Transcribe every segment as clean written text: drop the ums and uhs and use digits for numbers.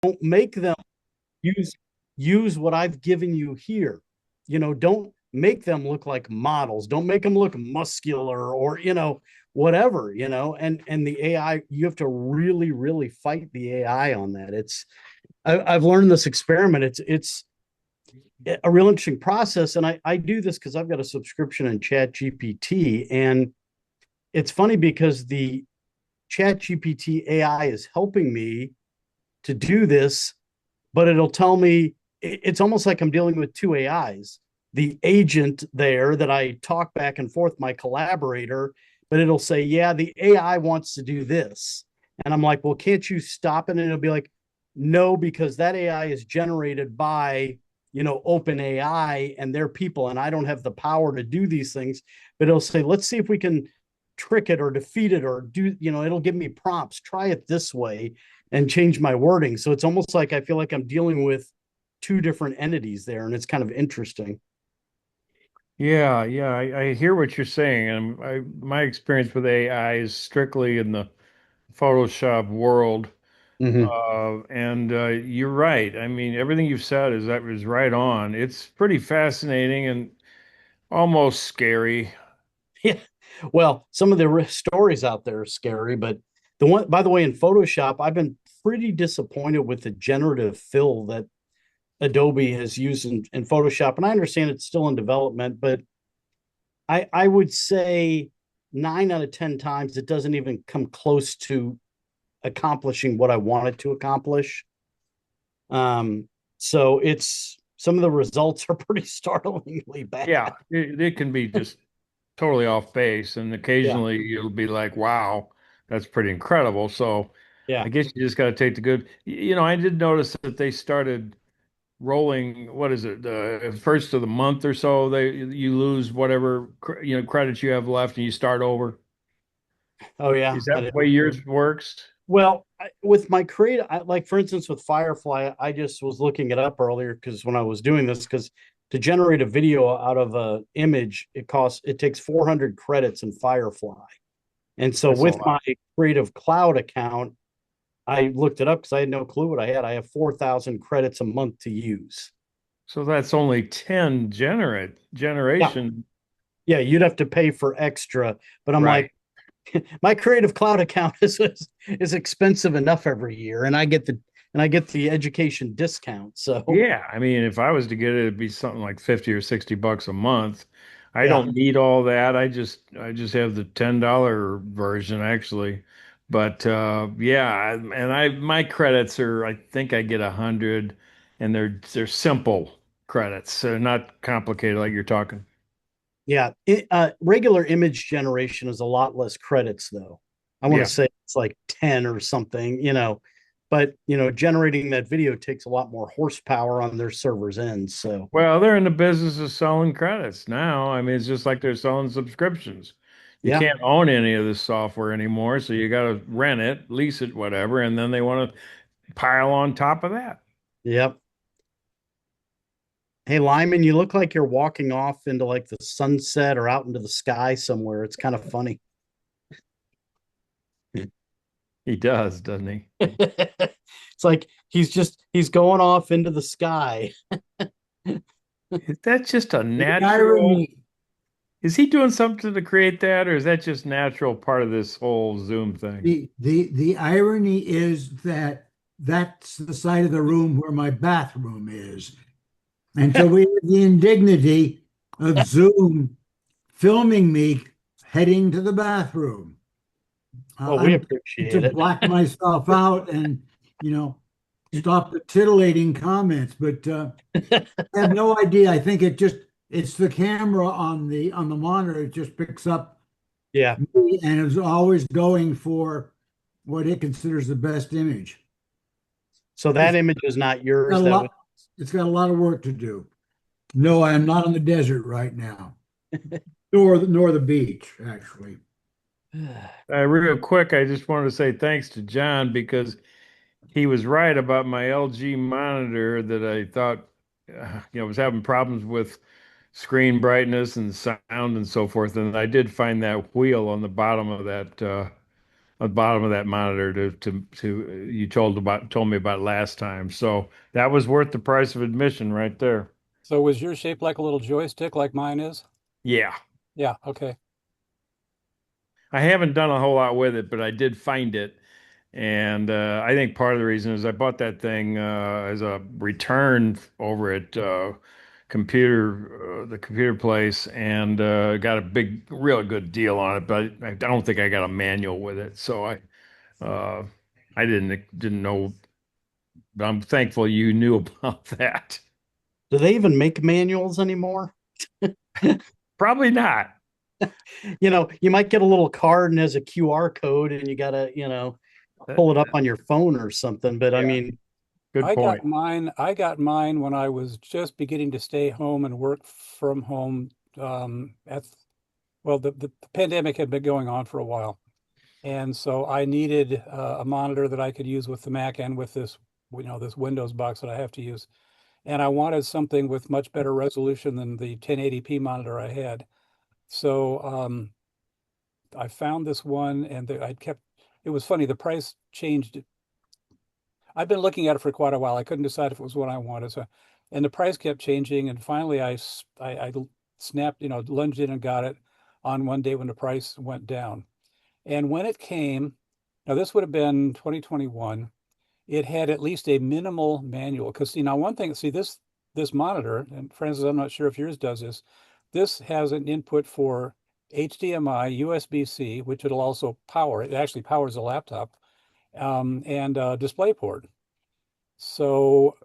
don't make them use use what I've given you here. Don't make them look like models. Don't make them look muscular or whatever. And the AI, you have to really really fight the AI on that. I've learned this experiment. It's a real interesting process, and I do this because I've got a subscription in Chat GPT, and it's funny because the Chat GPT AI is helping me to do this, but it'll tell me it's almost like I'm dealing with two AIs. The agent there that I talk back and forth, my collaborator, but it'll say, yeah, the AI wants to do this. And I'm like, well, can't you stop it? And it'll be like, no, because that AI is generated by, open AI and their people. And I don't have the power to do these things. But it'll say, let's see if we can trick it or defeat it or do, it'll give me prompts. Try it this way and change my wording. So it's almost like I feel like I'm dealing with two different entities there, and it's kind of interesting. Yeah, yeah, I hear what you're saying. And my experience with AI is strictly in the Photoshop world. Mm-hmm. And you're right. I mean, everything you've said is right on. It's pretty fascinating and almost scary. Yeah. Well, some of the stories out there are scary, but the one, by the way, in Photoshop, I've been pretty disappointed with the generative fill that Adobe has used in Photoshop. And I understand it's still in development, but I would say 9 out of 10 times it doesn't even come close to accomplishing what I wanted to accomplish. So it's some of the results are pretty startlingly bad. Yeah, it can be just totally off base, and Yeah, occasionally you'll be like, "Wow, that's pretty incredible." So yeah. I guess you just got to take the good. I did notice that they started rolling, what is it, first of the month or so, you lose whatever credits you have left and you start over. Oh yeah, Is that I the way didn't. yours works? Well, with my creative, like for instance, with Firefly, I just was looking it up earlier because when I was doing this, because to generate a video out of a image, it takes 400 credits in Firefly. And so That's a with my lot. Creative Cloud account, I looked it up because I had no clue what I had. I have 4,000 credits a month to use. So that's only 10 Yeah. generation. Yeah, you'd have to pay for extra, but I'm Right. like, my Creative Cloud account is expensive enough every year, and I get the education discount. So Yeah, I mean, if I was to get it, it'd be something like 50 or $60 a month. I yeah, don't need all that. I just have the $10 version actually. But yeah, and I my credits are, I think I get 100, and they're simple credits. They're not complicated like you're talking. yeah. Regular image generation is a lot less credits, though. I want to Yeah. say it's like 10 or something, but generating that video takes a lot more horsepower on their server's end. So Well, they're in the business of selling credits now. I mean, it's just like they're selling subscriptions. You yeah, can't own any of this software anymore, so you got to rent it, lease it, whatever, and then they want to pile on top of that. yep. Hey, Lyman, you look like you're walking off into like the sunset or out into the sky somewhere. It's kind of funny. He does, doesn't he? It's like he's going off into the sky. Is that just a The natural? irony, Is he doing something to create that, or is that just natural part of this whole Zoom thing? the irony is that that's the side of the room where my bathroom is. And so we have the indignity of Zoom filming me heading to the bathroom. Well, we I'm trying to appreciate it. black myself out and, you know, stop the titillating comments, but I have no idea. I think it's the camera on the monitor. It just picks up Yeah. me and is always going for what it considers the best image. So that It's image is not got yours. a That was lot, it's got a lot of work to do. No, I am not on the desert right now, nor the beach, actually. Real quick, I just wanted to say thanks to John because he was right about my LG monitor that I thought, was having problems with screen brightness and sound and so forth. And I did find that wheel on the bottom of that the bottom of that monitor to you told me about last time. So that was worth the price of admission right there. So was yours shaped like a little joystick like mine is? Yeah. Yeah, okay. I haven't done a whole lot with it, but I did find it. And I think part of the reason is I bought that thing as a return over at the computer place, and got a real good deal on it. But I don't think I got a manual with it, so uh, I didn't know. But I'm thankful you knew about that. Do they even make manuals anymore? Probably not. You might get a little card and has a QR code and you gotta, pull it up on your phone or something. But I Yeah, mean, good point. I got mine when I was just beginning to stay home and work from home. At well, the pandemic had been going on for a while, and so I needed a monitor that I could use with the Mac and with this Windows box that I have to use. And I wanted something with much better resolution than the 1080p monitor I had. So I found this one, and I kept. It was funny. The price changed. I've been looking at it for quite a while. I couldn't decide if it was what I wanted. So, and the price kept changing. And finally, I snapped, lunged in and got it on one day when the price went down. And when it came, now this would have been 2021. It had at least a minimal manual. Because see, now one thing, see this monitor, and Francis, I'm not sure if yours does this. This has an input for HDMI, USB-C, which it'll also power. It actually powers a laptop, and DisplayPort. So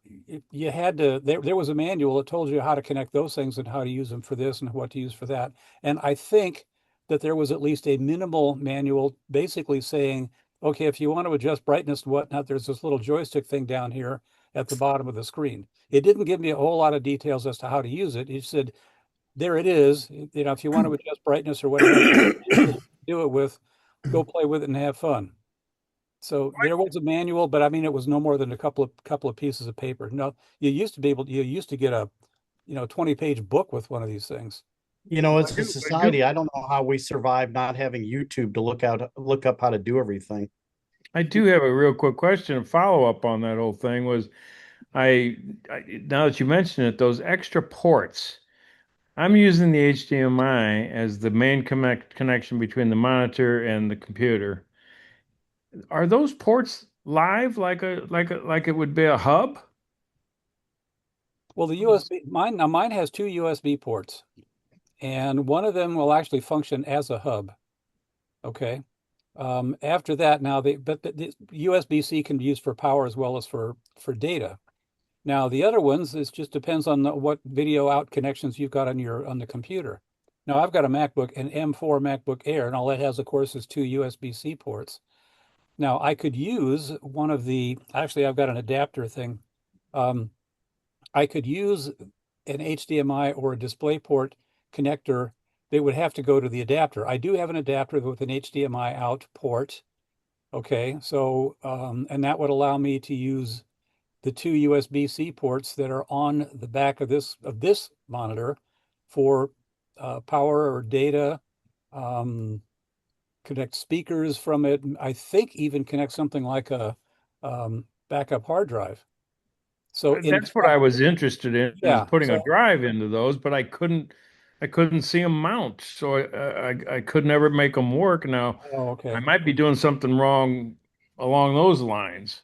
you had to, there was a manual that told you how to connect those things and how to use them for this and what to use for that. And I think that there was at least a minimal manual basically saying, okay, if you want to adjust brightness and whatnot, there's this little joystick thing down here at the bottom of the screen. It didn't give me a whole lot of details as to how to use it. It said, there it is. If you want to adjust brightness or whatever, do it with, go play with it and have fun. So there was a manual, but I mean, it was no more than a couple of pieces of paper. No, you used to get a, 20-page book with one of these things. as a I do society, I don't know how we survive not having YouTube to look up how to do everything. I do have a real quick question, a follow up on that whole thing was I now that you mention it, those extra ports. I'm using the HDMI as the main connection between the monitor and the computer. Are those ports live like it would be a hub? Well, the USB, mine has two USB ports, and one of them will actually function as a hub. Okay. After that, now the USB-C can be used for power as well as for data. Now the other ones, it just depends on what video out connections you've got on the computer. Now I've got a MacBook, an M4 MacBook Air, and all it has, of course, is two USB-C ports. Now I could use one of actually I've got an adapter thing. Um, I could use an HDMI or a DisplayPort connector. They would have to go to the adapter. I do have an adapter with an HDMI out port. Okay, so and that would allow me to use the two USB-C ports that are on the back of this monitor for power or data. Um, Connect speakers from it. I think even connect something like a backup hard drive. So in That's what I fact, was interested in is yeah. putting a So drive into those, but I couldn't see them mount, so I could never make them work. Now oh, I okay. might be doing something wrong along those lines.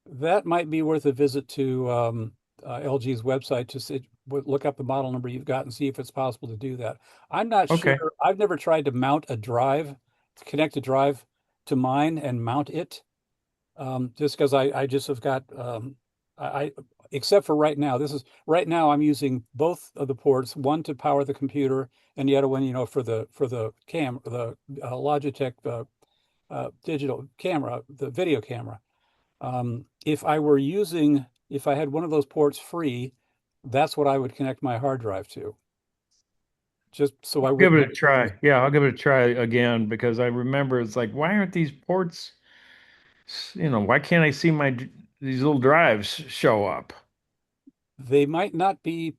That might be worth a visit to LG's website to look up the model number you've got and see if it's possible to do that. I'm not Okay. sure. I've never tried to mount a drive, to connect a drive to mine and mount it, just because I just have got I except for right now. Right now I'm using both of the ports, one to power the computer and the other one, for the Logitech digital camera, the video camera. If I had one of those ports free, that's what I would connect my hard drive to, just so I Give wouldn't it have a to use. try. Yeah, I'll give it a try again because I remember it's like, why aren't these ports, why can't I see these little drives show up? They might not be.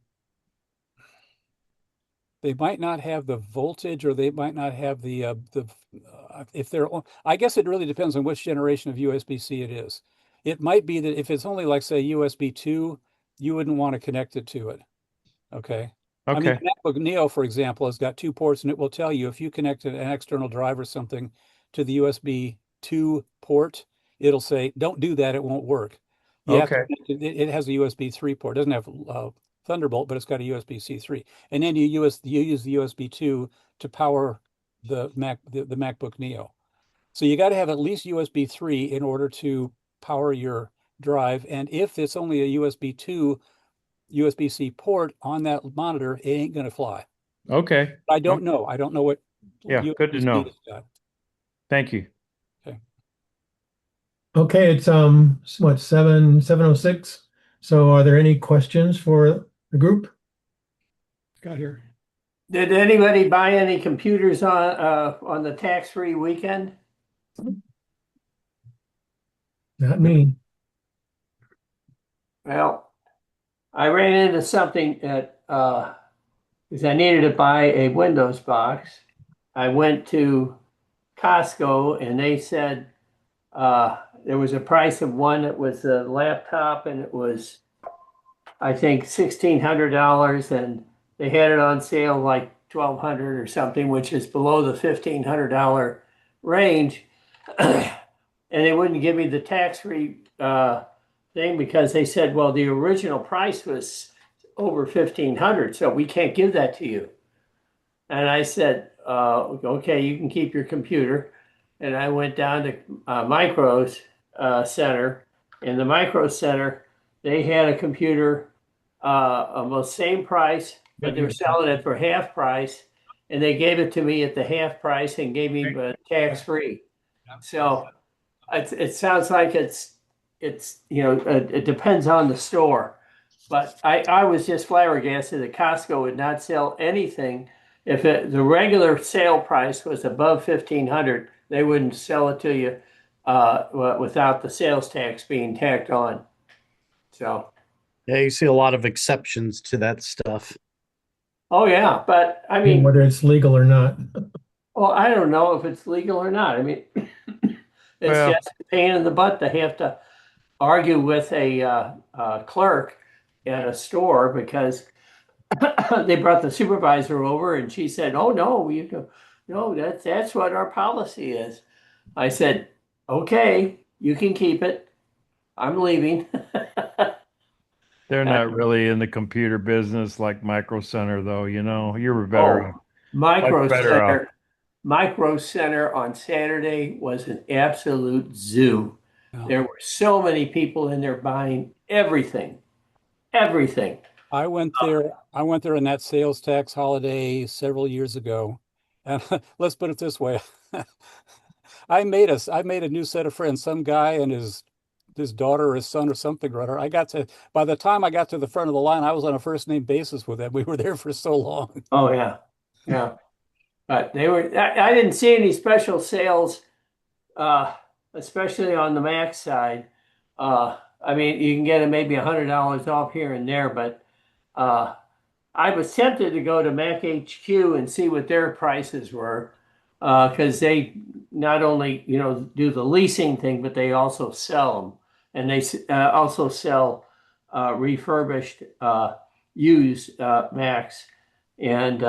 They might not have the voltage, or they might not have if they're, I guess it really depends on which generation of USB-C it is. It might be that if it's only like, say, USB 2, you wouldn't want to connect it to it. Okay. I mean, Okay. MacBook Neo, for example, has got two ports, and it will tell you if you connect an external drive or something to the USB 2 port, it'll say, don't do that, it won't work. You have to, Okay. it has a USB 3 port. It doesn't have Thunderbolt, but it's got a USB-C 3. And then you use the USB 2 to power the MacBook Neo. So you got to have at least USB 3 in order to power your drive. And if it's only a USB 2 USB-C port on that monitor, it ain't going to fly. Okay. I don't know. I don't know what Yeah, good to USB-C know. it's got. Thank you. Okay. Okay, it's what, 7:06. So are there any questions for the group? Got here. Did anybody buy any computers on the tax-free weekend? Not me. Well, I ran into something that because I needed to buy a Windows box. I went to Costco and they said there was a price of one that was a laptop and it was, I think, $1,600, and they had it on sale like $1,200 or something, which is below the $1,500 range. And they wouldn't give me the tax-free thing because they said, well, the original price was over $1,500, so we can't give that to you. And I said, okay, you can keep your computer. And I went down to Micro's Center. In the Micro Center, they had a computer almost same price, but they were selling it for half price. And they gave it to me at the half price and gave me tax free. So it sounds like it's it depends on the store. But I was just flabbergasted that Costco would not sell anything. If the regular sale price was above $1,500, they wouldn't sell it to you without the sales tax being tacked on. So, Yeah, you see a lot of exceptions to that stuff. oh yeah, but I And mean, whether it's legal or not. well, I don't know if it's legal or not. I mean, it's Well, just a pain in the butt to have to argue with a clerk at a store because they brought the supervisor over and she said, "Oh no, no, that's what our policy is." I said, "Okay, you can keep it. I'm leaving." they're not really in the computer business like Micro Center, though. You're Oh, much Micro better off. Center, Micro Center on Saturday was an absolute zoo. Yeah. There were so many people in there buying everything, everything. I went there in that sales tax holiday several years ago. And let's put it this way. I made a new set of friends, some guy and his daughter or his son or something or other. By the time I got to the front of the line, I was on a first name basis with them. We were there for so long. Oh yeah, yeah. But they were. I didn't see any special sales, uh, especially on the Mac side. I mean, you can get it maybe $100 off here and there, but uh, I was tempted to go to Mac HQ and see what their prices were, because they not only do the leasing thing, but they also sell them, and they also sell refurbished used Macs, and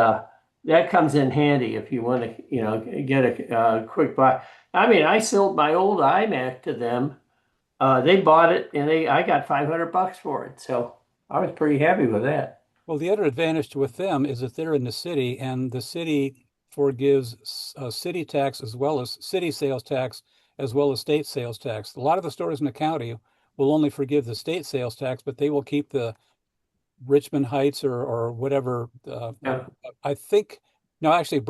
that comes in handy if you want to get a quick buy. I mean, I sold my old iMac to them. They bought it, and I got $500 for it, so I was pretty happy with that. Well, the other advantage with them is that they're in the city, and the city forgives city tax as well as city sales tax as well as state sales tax. A lot of the stores in the county will only forgive the state sales tax, but they will keep the Richmond Heights or whatever. Yeah. I think no, actually,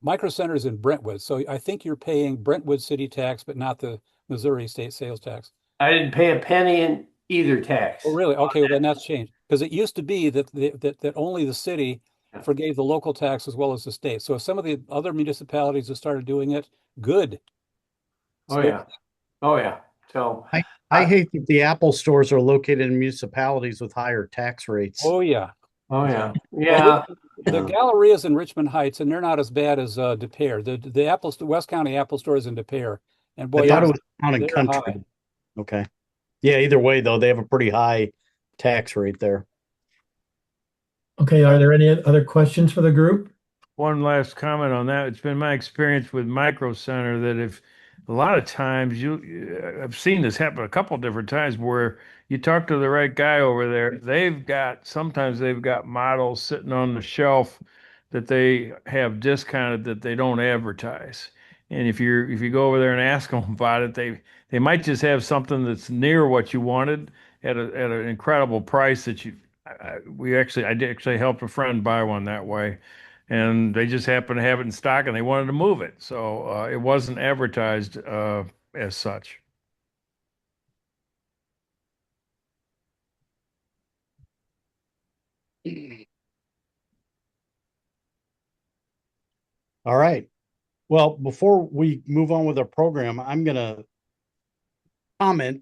Micro Center is in Brentwood, so I think you're paying Brentwood city tax, but not the Missouri state sales tax. I didn't pay a penny in either tax. Oh, really? Okay, well then that's changed because it used to be that only the city forgave the local tax as well as the state. So if some of the other municipalities have started doing it, good. Oh yeah. Oh yeah. So I hate that the Apple stores are located in municipalities with higher tax rates. Oh yeah. Oh yeah, Well, yeah. the Galleria's in Richmond Heights, and they're not as bad as De Pere. The West County Apple Store is in De Pere, and I boy, thought it Yeah. was town and they're country. high. Okay. Yeah, either way though, they have a pretty high tax rate there. Okay, are there any other questions for the group? One last comment on that. It's been my experience with Micro Center that if a lot of times I've seen this happen a couple different times where you talk to the right guy over there, sometimes they've got models sitting on the shelf that they have discounted that they don't advertise. And if you go over there and ask them about it, they might just have something that's near what you wanted at an incredible price that I did actually help a friend buy one that way, and they just happened to have it in stock and they wanted to move it. So it wasn't advertised as such. All right. Well, before we move on with our program, I'm going to comment.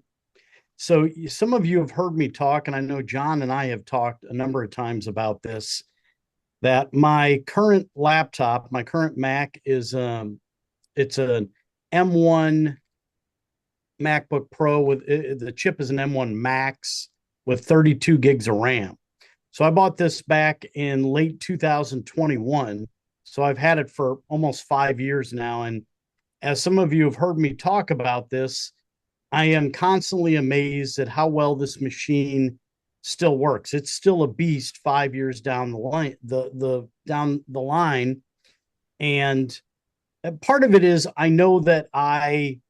So, some of you have heard me talk, and I know John and I have talked a number of times about this. That my current laptop, my current Mac is it's an M1 MacBook Pro with the chip is an M1 Max with 32 gigs of RAM. So I bought this back in late 2021. So I've had it for almost 5 years now. And as some of you have heard me talk about this, I am constantly amazed at how well this machine still works. It's still a beast 5 years down the line, the down the line. And part of it is I know that I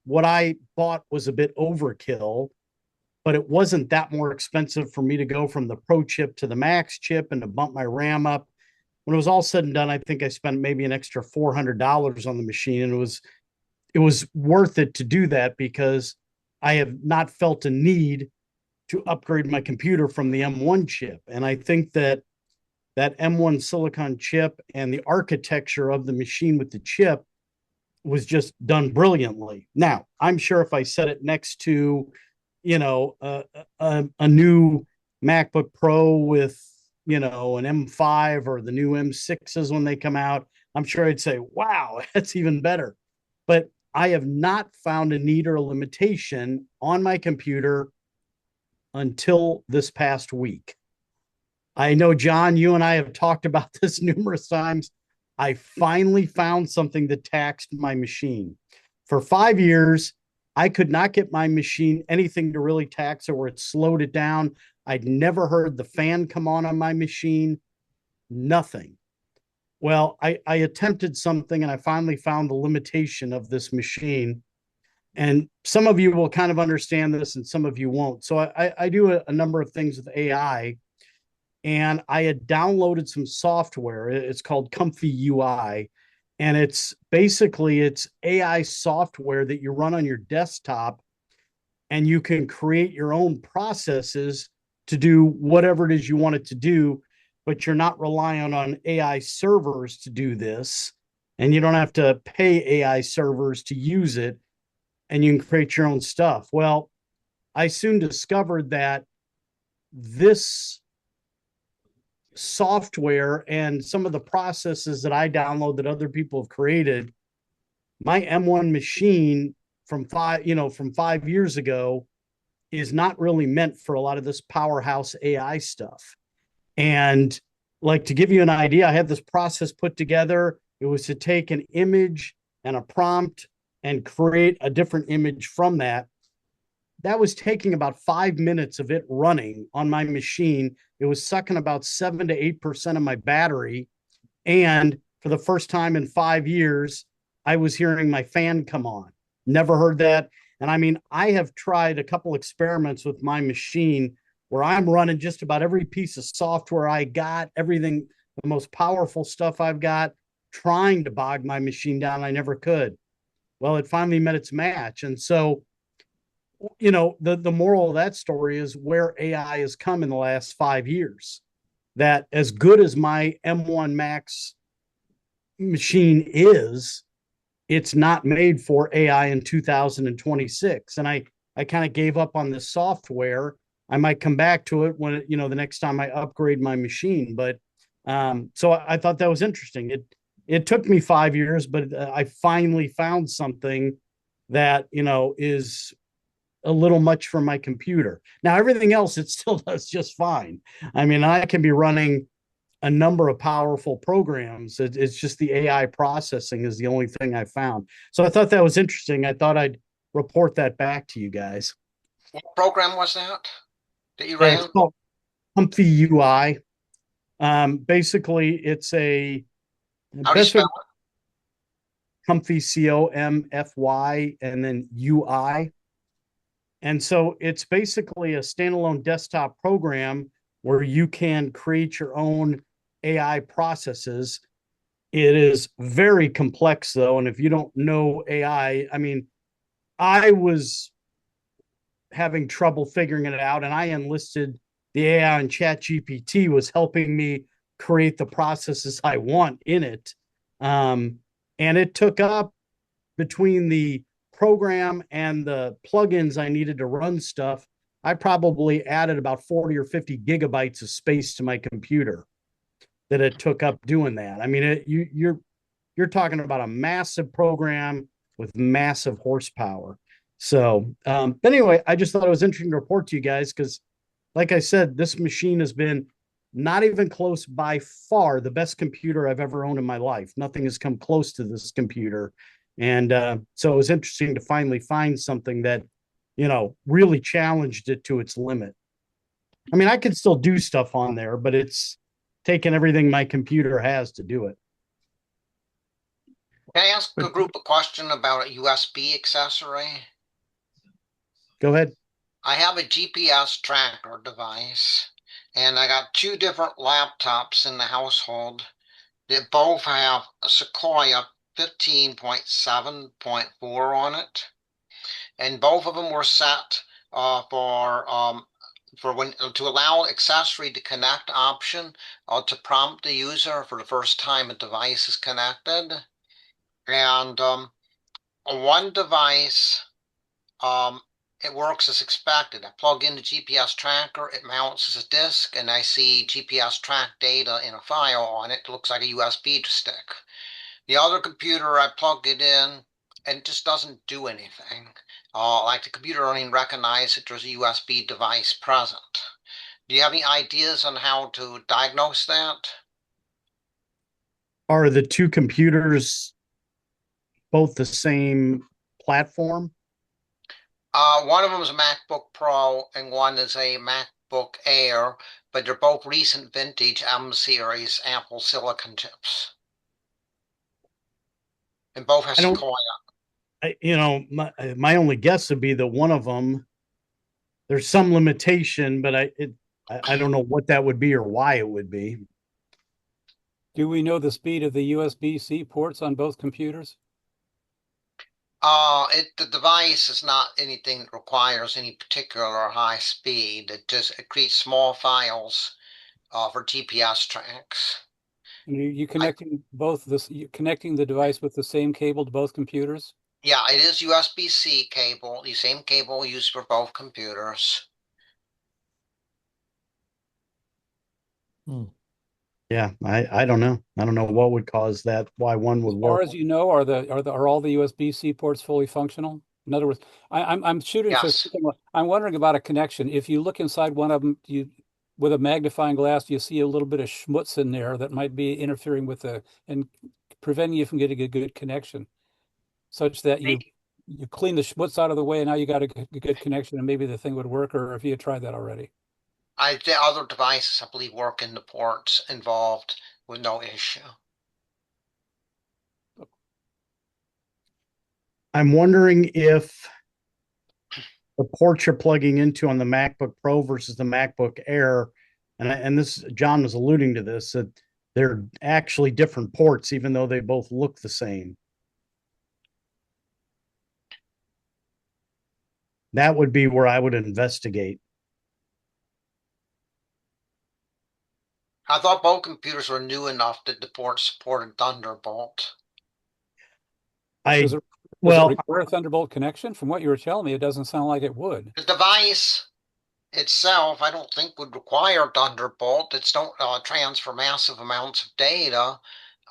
what I bought was a bit overkill, but it wasn't that more expensive for me to go from the Pro chip to the Max chip and to bump my RAM up. When it was all said and done, I think I spent maybe an extra $400 on the machine, and it was worth it to do that because I have not felt a need to upgrade my computer from the M1 chip. And I think that that M1 silicon chip and the architecture of the machine with the chip was just done brilliantly. Now, I'm sure if I set it next to, a new MacBook Pro with, an M5 or the new M6s when they come out, I'm sure I'd say, wow, that's even better. But I have not found a need or a limitation on my computer until this past week. I know, John, you and I have talked about this numerous times. I finally found something that taxed my machine. For 5 years, I could not get my machine anything to really tax it where it slowed it down. I'd never heard the fan come on my machine, nothing. Well, I attempted something and I finally found the limitation of this machine. And some of you will kind of understand this and some of you won't. So I do a number of things with AI, and I had downloaded some software. It's called Comfy UI, and it's AI software that you run on your desktop, and you can create your own processes to do whatever it is you want it to do, but you're not relying on AI servers to do this, and you don't have to pay AI servers to use it, and you can create your own stuff. Well, I soon discovered that this software and some of the processes that I download that other people have created, my M1 machine from 5 years ago is not really meant for a lot of this powerhouse AI stuff. And like, to give you an idea, I had this process put together. It was to take an image and a prompt and create a different image from that. That was taking about 5 minutes of it running on my machine. It was sucking about 7 to 8% of my battery. And for the first time in 5 years, I was hearing my fan come on. Never heard that. And I mean, I have tried a couple experiments with my machine where I'm running just about every piece of software I got, everything, the most powerful stuff I've got, trying to bog my machine down. I never could. Well, it finally met its match. And so, the moral of that story is where AI has come in the last 5 years. That as good as my M1 Max machine is, it's not made for AI in 2026. And I kind of gave up on this software I might come back to it when the next time I upgrade my machine. But so I thought that was interesting. It took me 5 years, but I finally found something that is a little much for my computer. Now everything else it still does just fine. I mean, I can be running a number of powerful programs. It's just the AI processing is the only thing I found. So I thought that was interesting. I thought I'd report that back to you guys. What program was that you It's ran? called Comfy UI. Basically, it's a How do you best way spell it? Comfy COMFY and then UI. And so it's basically a standalone desktop program where you can create your own AI processes. It is very complex though. And if you don't know AI, I mean, I was having trouble figuring it out, and I enlisted the AI on ChatGPT was helping me create the processes I want in it. And it took up between the program and the plugins I needed to run stuff. I probably added about 40 or 50 gigabytes of space to my computer that it took up doing that. I mean, you're talking about a massive program with massive horsepower. So, but anyway, I just thought it was interesting to report to you guys because, like I said, this machine has been not even close by far the best computer I've ever owned in my life. Nothing has come close to this computer. And so it was interesting to finally find something that, really challenged it to its limit. I mean, I could still do stuff on there, but it's taken everything my computer has to do it. Can I ask a group a question about a USB accessory? Go ahead. I have a GPS tracker device, and I got two different laptops in the household that both have a Sequoia 15.7.4 on it, and both of them were set for when to allow accessory to connect option to prompt the user for the first time a device is connected. And one device, it works as expected. I plug in the GPS tracker, it mounts as a disk, and I see GPS track data in a file on it. It looks like a USB stick. The other computer, I plug it in, and it just doesn't do anything. Like the computer don't even recognize that there's a USB device present. Do you have any ideas on how to diagnose that? Are the two computers both the same platform? One of them is a MacBook Pro and one is a MacBook Air, but they're both recent vintage M series Apple Silicon chips. And both have I don't, Sequoia. my only guess would be that one of them, there's some limitation, but I don't know what that would be or why it would be. Do we know the speed of the USB-C ports on both computers? The device is not anything that requires any particular high speed. It creates small files for GPS tracks. And you connecting connecting the device with the same cable to both computers? Yeah, it is USB-C cable, the same cable used for both computers. Yeah, I don't know. I don't know what would cause that, why one would As far work. as you know, are all the USB-C ports fully functional? In other words, I'm shooting for Yes. something. I'm wondering about a connection. If you look inside one of them, with a magnifying glass, you see a little bit of schmutz in there that might be interfering with and preventing you from getting a good connection, such that you clean the schmutz out of the way and now you got a good connection and maybe the thing would work, or if you had tried that already. The other devices, I believe, work in the ports involved with no issue. I'm wondering if the ports you're plugging into on the MacBook Pro versus the MacBook Air, and this John was alluding to this, that they're actually different ports, even though they both look the same. That would be where I would investigate. I thought both computers were new enough that the port supported Thunderbolt. Does it well, require a Thunderbolt connection? From what you were telling me, it doesn't sound like it would. The device itself, I don't think would require Thunderbolt. It's don't transfer massive amounts of data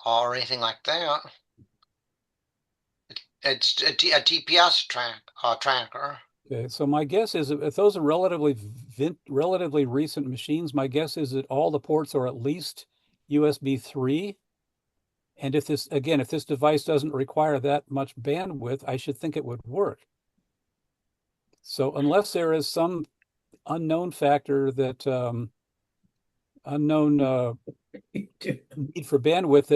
or anything like that. It's a TPS tracker. Okay, so my guess is if those are relatively recent machines, my guess is that all the ports are at least USB 3. And if this device doesn't require that much bandwidth, I should think it would work. So unless there is some unknown factor that unknown need for bandwidth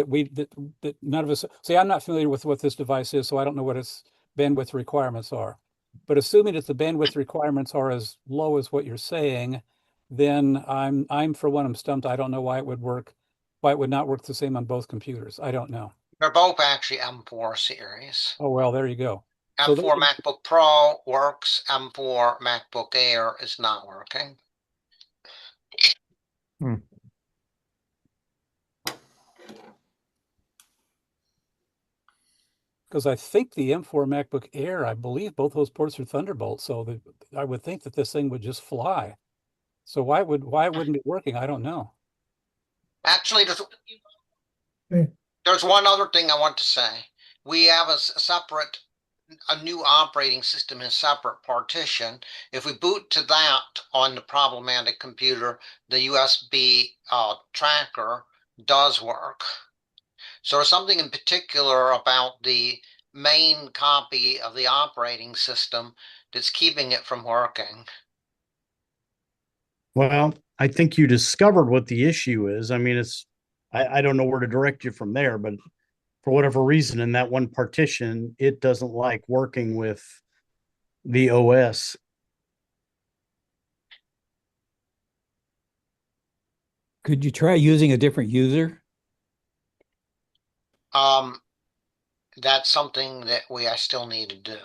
that none of us say, I'm not familiar with what this device is, so I don't know what its bandwidth requirements are. But assuming that the bandwidth requirements are as low as what you're saying, then I'm for one, I'm stumped. I don't know why it would work, why it would not work the same on both computers. I don't know. They're both actually M4 series. Oh, well, there you go. So M4 MacBook Pro works, M4 MacBook Air is not working. because I think the M4 MacBook Air, I believe both those ports are Thunderbolt, so I would think that this thing would just fly. So why it wouldn't be working? I don't know. Actually, there's one other thing I want to say. We have a new operating system in a separate partition. If we boot to that on the problematic computer, the USB tracker does work. So there's something in particular about the main copy of the operating system that's keeping it from working. Well, I think you discovered what the issue is. I mean, I don't know where to direct you from there, but for whatever reason, in that one partition, it doesn't like working with the OS. Could you try using a different user? That's something that I still need to do.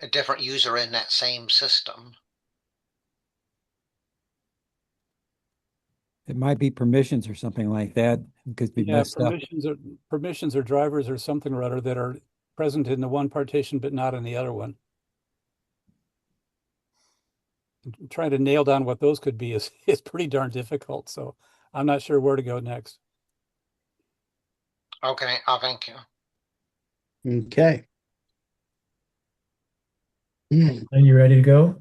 A different user in that same system. It might be permissions or something like that. It could be messed up. Permissions or drivers or something or other that are present in the one partition but not in the other one. Trying to nail down what those could be is pretty darn difficult. So I'm not sure where to go next. Okay, thank you. Okay. And you ready to go?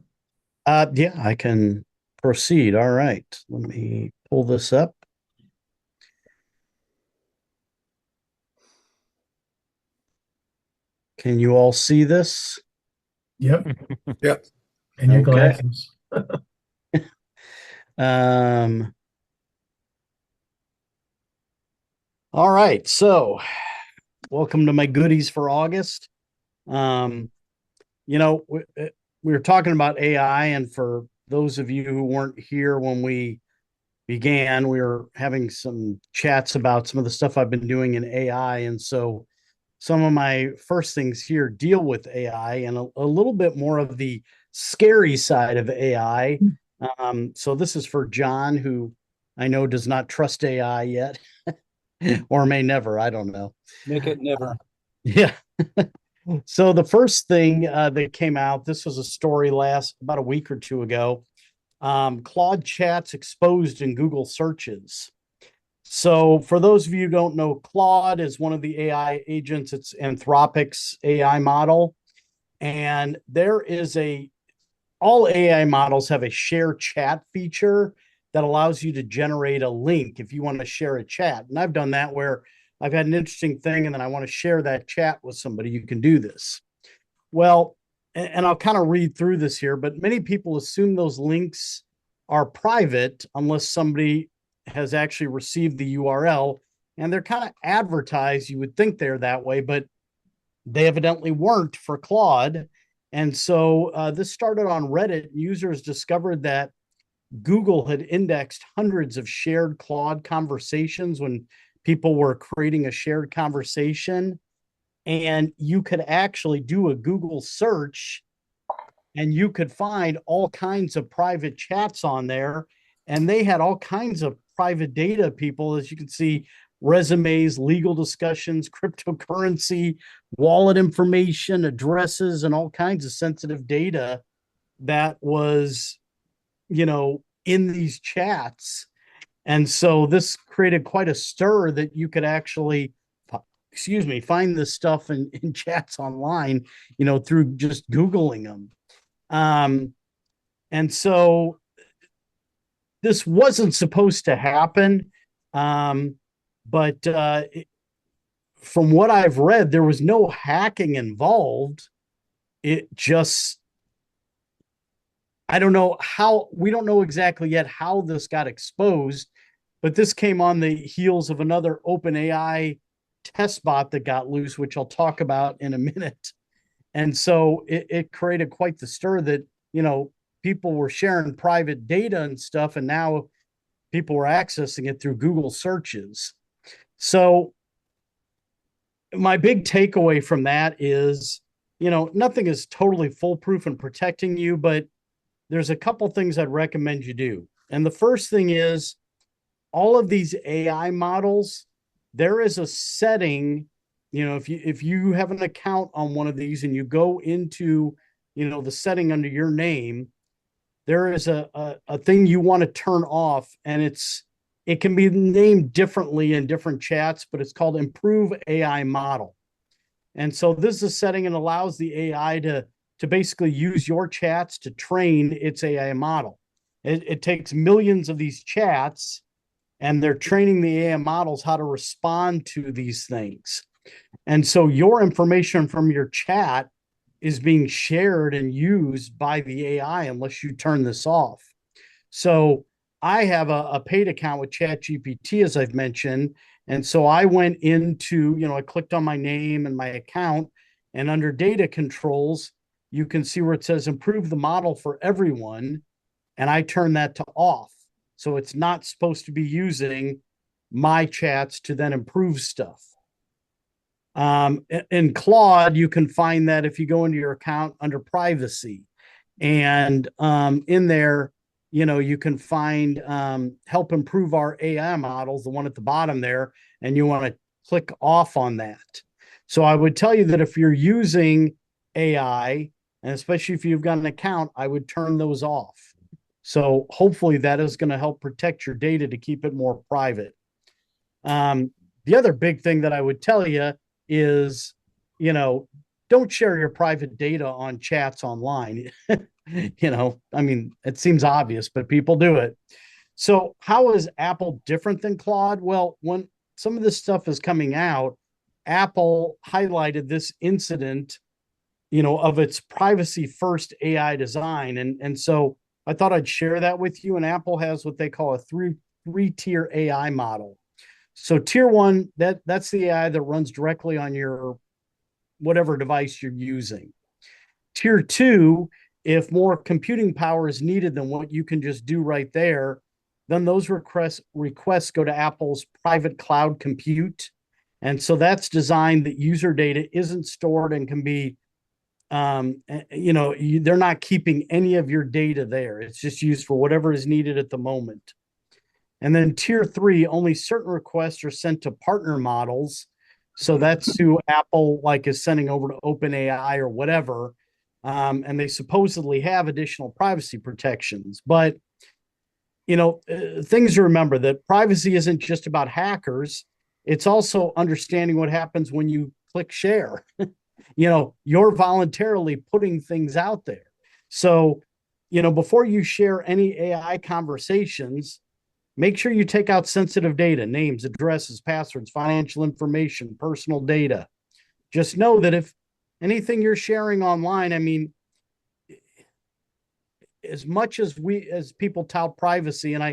Yeah, I can proceed. All right. Let me pull this up. Can you all see this? Yep. Yep. And your Okay. glasses. All right. So welcome to my goodies for August. We were talking about AI, and for those of you who weren't here when we began, we were having some chats about some of the stuff I've been doing in AI. And so some of my first things here deal with AI and a little bit more of the scary side of AI. So this is for John, who I know does not trust AI yet, or may never. I don't know. Make it never. Yeah. So the first thing that came out, this was a story about a week or two ago. Claude chats exposed in Google searches. So for those of you who don't know, Claude is one of the AI agents. It's Anthropic's AI model. And all AI models have a share chat feature that allows you to generate a link if you want to share a chat. And I've done that where I've had an interesting thing and then I want to share that chat with somebody. You can do this. Well, and I'll kind of read through this here, but many people assume those links are private unless somebody has actually received the URL, and they're kind of advertised. You would think they're that way, but they evidently weren't for Claude. And so this started on Reddit. Users discovered that Google had indexed hundreds of shared Claude conversations when people were creating a shared conversation. And you could actually do a Google search and you could find all kinds of private chats on there. And they had all kinds of private data, people, as you can see, resumes, legal discussions, cryptocurrency, wallet information, addresses, and all kinds of sensitive data that was, in these chats. And so this created quite a stir that you could actually, excuse me, find this stuff in chats online, through just Googling them. And so this wasn't supposed to happen. But from what I've read, there was no hacking involved. It just, I don't know how, we don't know exactly yet how this got exposed, but this came on the heels of another OpenAI test bot that got loose, which I'll talk about in a minute. And so it created quite the stir that, people were sharing private data and stuff, and now people were accessing it through Google searches. So my big takeaway from that is, nothing is totally foolproof and protecting you, but there's a couple things I'd recommend you do. And the first thing is all of these AI models, there is a setting, if you have an account on one of these and you go into, the setting under your name, there is a thing you want to turn off, and it can be named differently in different chats, but it's called Improve AI Model. And so this is a setting and allows the AI to basically use your chats to train its AI model. It takes millions of these chats, and they're training the AI models how to respond to these things. And so your information from your chat is being shared and used by the AI unless you turn this off. So I have a paid account with ChatGPT, as I've mentioned. And so I went into, I clicked on my name and my account, and under data controls, you can see where it says improve the model for everyone. And I turn that to off. So it's not supposed to be using my chats to then improve stuff. In Claude, you can find that if you go into your account under privacy, and in there, you can find help improve our AI models, the one at the bottom there, and you want to click off on that. So I would tell you that if you're using AI, and especially if you've got an account, I would turn those off. So hopefully that is going to help protect your data to keep it more private. The other big thing that I would tell you is, don't share your private data on chats online. I mean, it seems obvious, but people do it. So how is Apple different than Claude? Well, when some of this stuff is coming out, Apple highlighted this incident, of its privacy first AI design. And so I thought I'd share that with you. And Apple has what they call a three-tier AI model. So tier one, that's the AI that runs directly on your whatever device you're using. Tier two, if more computing power is needed than what you can just do right there, then those requests go to Apple's private cloud compute. And so that's designed that user data isn't stored and can be, they're not keeping any of your data there. It's just used for whatever is needed at the moment. And then tier three, only certain requests are sent to partner models. So that's who Apple is sending over to OpenAI or whatever. And they supposedly have additional privacy protections. But, things to remember that privacy isn't just about hackers. It's also understanding what happens when you click share. You're voluntarily putting things out there. So, before you share any AI conversations, make sure you take out sensitive data, names, addresses, passwords, financial information, personal data. Just know that if anything you're sharing online, I mean, as much as people tout privacy, and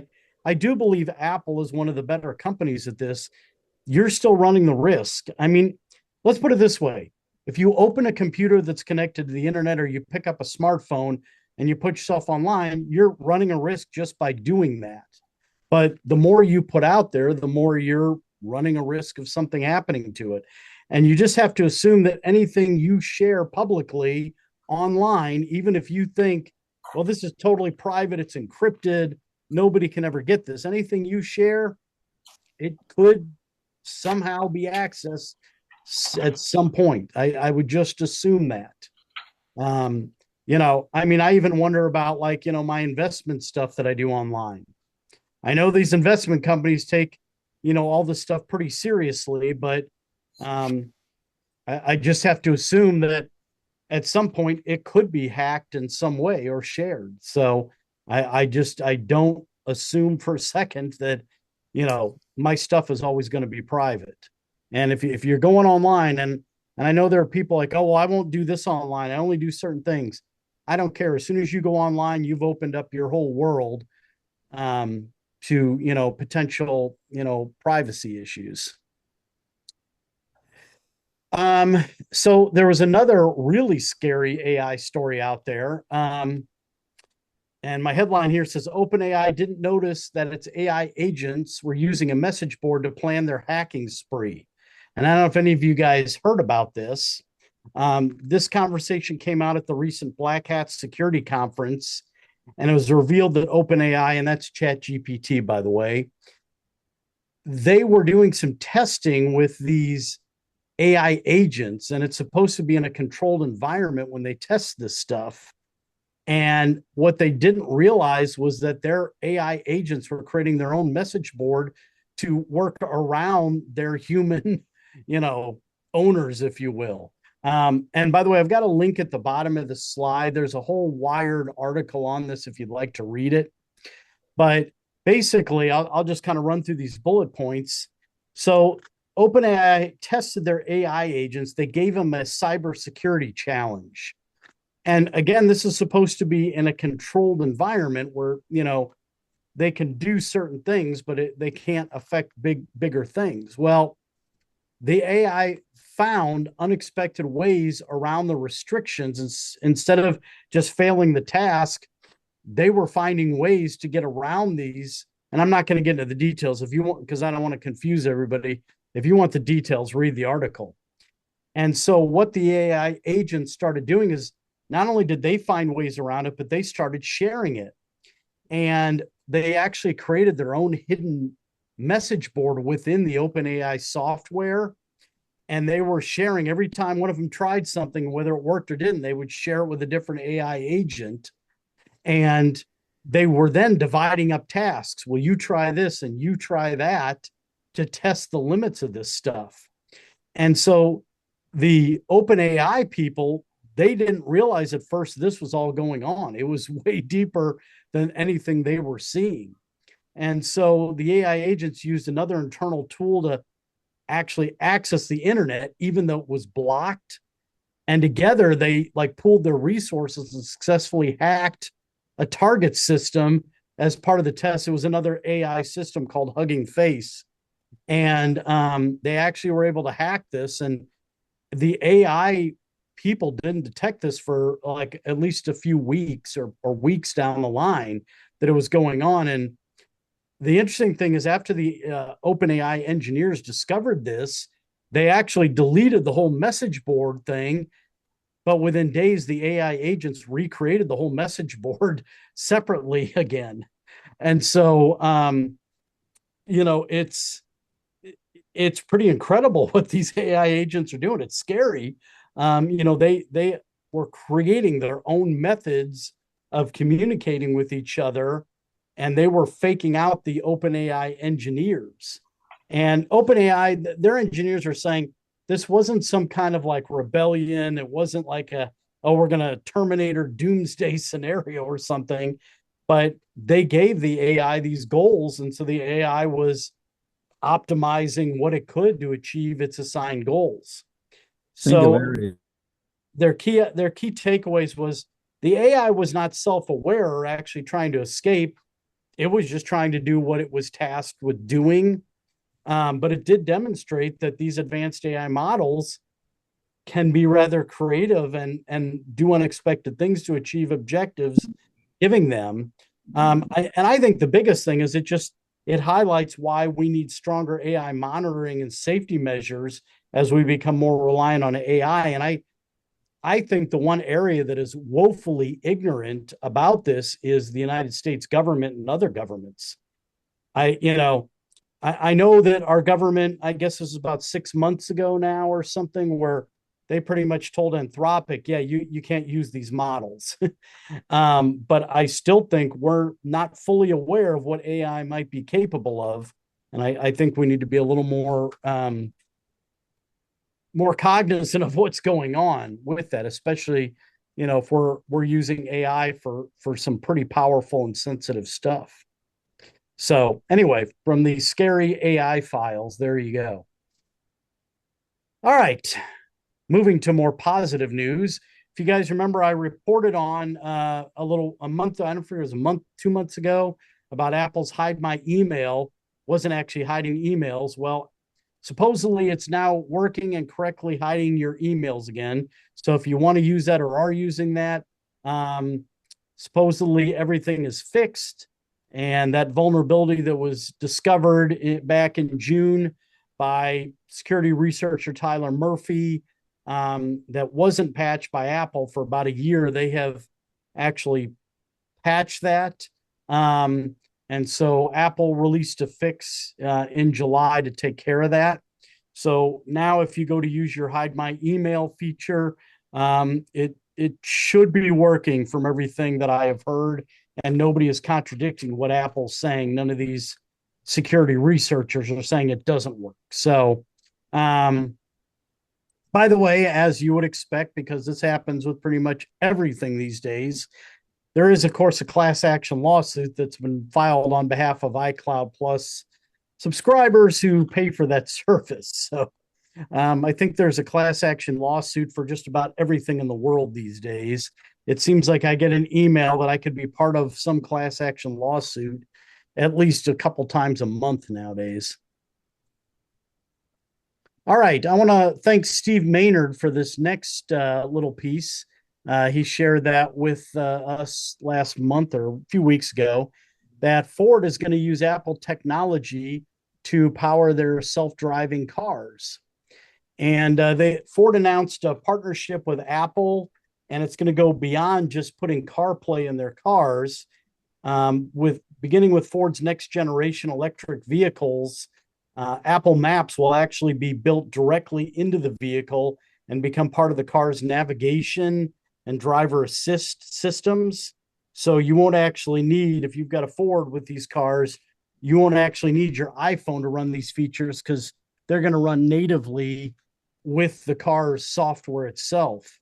I do believe Apple is one of the better companies at this, you're still running the risk. I mean, let's put it this way. If you open a computer that's connected to the internet, or you pick up a smartphone and you put yourself online, you're running a risk just by doing that. But the more you put out there, the more you're running a risk of something happening to it. And you just have to assume that anything you share publicly online, even if you think, well, this is totally private, it's encrypted, nobody can ever get this. Anything you share, it could somehow be accessed at some point. I would just assume that. I mean, I even wonder about like, my investment stuff that I do online. I know these investment companies take, all this stuff pretty seriously, but um, I just have to assume that at some point it could be hacked in some way or shared. So I don't assume for a second that, my stuff is always going to be private. And if you're going online and I know there are people like, oh, well, I won't do this online. I only do certain things. I don't care. As soon as you go online, you've opened up your whole world um, to, potential, privacy issues. Um, so there was another really scary AI story out there. And my headline here says OpenAI didn't notice that its AI agents were using a message board to plan their hacking spree. And I don't know if any of you guys heard about this. This conversation came out at the recent Black Hat Security Conference, and it was revealed that OpenAI, and that's ChatGPT, by the way, they were doing some testing with these AI agents, and it's supposed to be in a controlled environment when they test this stuff. And what they didn't realize was that their AI agents were creating their own message board to work around their human, you know, owners, if you will. And by the way, I've got a link at the bottom of the slide. There's a whole Wired article on this if you'd like to read it. But basically, I'll just kind of run through these bullet points. So OpenAI tested their AI agents. They gave them a cybersecurity challenge. And again, this is supposed to be in a controlled environment where, they can do certain things, but they can't affect bigger things. Well, the AI found unexpected ways around the restrictions. And instead of just failing the task, they were finding ways to get around these. And I'm not going to get into the details if you want, because I don't want to confuse everybody. If you want the details, read the article. And so what the AI agents started doing is not only did they find ways around it, but they started sharing it. And they actually created their own hidden message board within the OpenAI software. And they were sharing every time one of them tried something, whether it worked or didn't, they would share it with a different AI agent. And they were then dividing up tasks. Well, you try this and you try that to test the limits of this stuff. And so the OpenAI people, they didn't realize at first this was all going on. It was way deeper than anything they were seeing. And so the AI agents used another internal tool to actually access the internet, even though it was blocked. And together they like pooled their resources and successfully hacked a target system as part of the test. It was another AI system called Hugging Face. And they actually were able to hack this. And the AI people didn't detect this for like at least a few weeks or weeks down the line that it was going on. And the interesting thing is after the OpenAI engineers discovered this, they actually deleted the whole message board thing. But within days, the AI agents recreated the whole message board separately again. And so, it's pretty incredible what these AI agents are doing. It's scary. They were creating their own methods of communicating with each other, and they were faking out the OpenAI engineers. And OpenAI, their engineers are saying this wasn't some kind of like rebellion. It wasn't like we're going to Terminator doomsday scenario or something, but they gave the AI these goals. And so the AI was optimizing what it could to achieve its assigned goals. So their key takeaways was the AI was not self-aware or actually trying to escape. It was just trying to do what it was tasked with doing. But it did demonstrate that these advanced AI models can be rather creative and do unexpected things to achieve objectives giving them. I think the biggest thing is it highlights why we need stronger AI monitoring and safety measures as we become more reliant on AI. And I think the one area that is woefully ignorant about this is the United States government and other governments. I know that our government, I guess this is about 6 months ago now or something, where they pretty much told Anthropic, yeah, you can't use these models. But I still think we're not fully aware of what AI might be capable of. And I think we need to be a little more cognizant of what's going on with that, especially, if we're using AI for some pretty powerful and sensitive stuff. So anyway, from the scary AI files, there you go. All right, moving to more positive news. If you guys remember, I reported on a month, I don't know if it was a month, 2 months ago, about Apple's Hide My Email. Wasn't actually hiding emails. Well, supposedly it's now working and correctly hiding your emails again. So if you want to use that or are using that, supposedly everything is fixed. And that vulnerability that was discovered back in June by security researcher Tyler Murphy, that wasn't patched by Apple for about a year. They have actually patched that. And so Apple released a fix in July to take care of that. So now if you go to use your Hide My Email feature, it should be working from everything that I have heard, and nobody is contradicting what Apple's saying. None of these security researchers are saying it doesn't work. So, by the way, as you would expect, because this happens with pretty much everything these days, there is, of course, a class action lawsuit that's been filed on behalf of iCloud Plus subscribers who pay for that service. So I think there's a class action lawsuit for just about everything in the world these days. It seems like I get an email that I could be part of some class action lawsuit at least a couple times a month nowadays. All right, I want to thank Steve Maynard for this next little piece. He shared that with us last month or a few weeks ago, that Ford is going to use Apple technology to power their self-driving cars. And Ford announced a partnership with Apple, and it's going to go beyond just putting CarPlay in their cars. Beginning with Ford's next generation electric vehicles, Apple Maps will actually be built directly into the vehicle and become part of the car's navigation and driver assist systems. So you won't actually need, if you've got a Ford with these cars, you won't actually need your iPhone to run these features, because they're going to run natively with the car's software itself.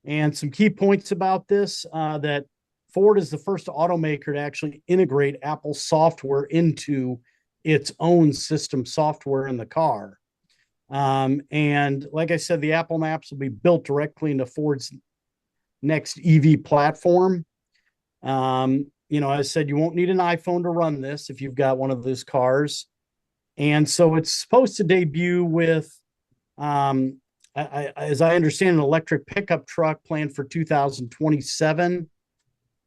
And some key points about this, that Ford is the first automaker to actually integrate Apple software into its own system software in the car. And like I said, the Apple Maps will be built directly into Ford's next EV platform. As I said, you won't need an iPhone to run this if you've got one of those cars. And so it's supposed to debut with, as I understand, an electric pickup truck planned for 2027.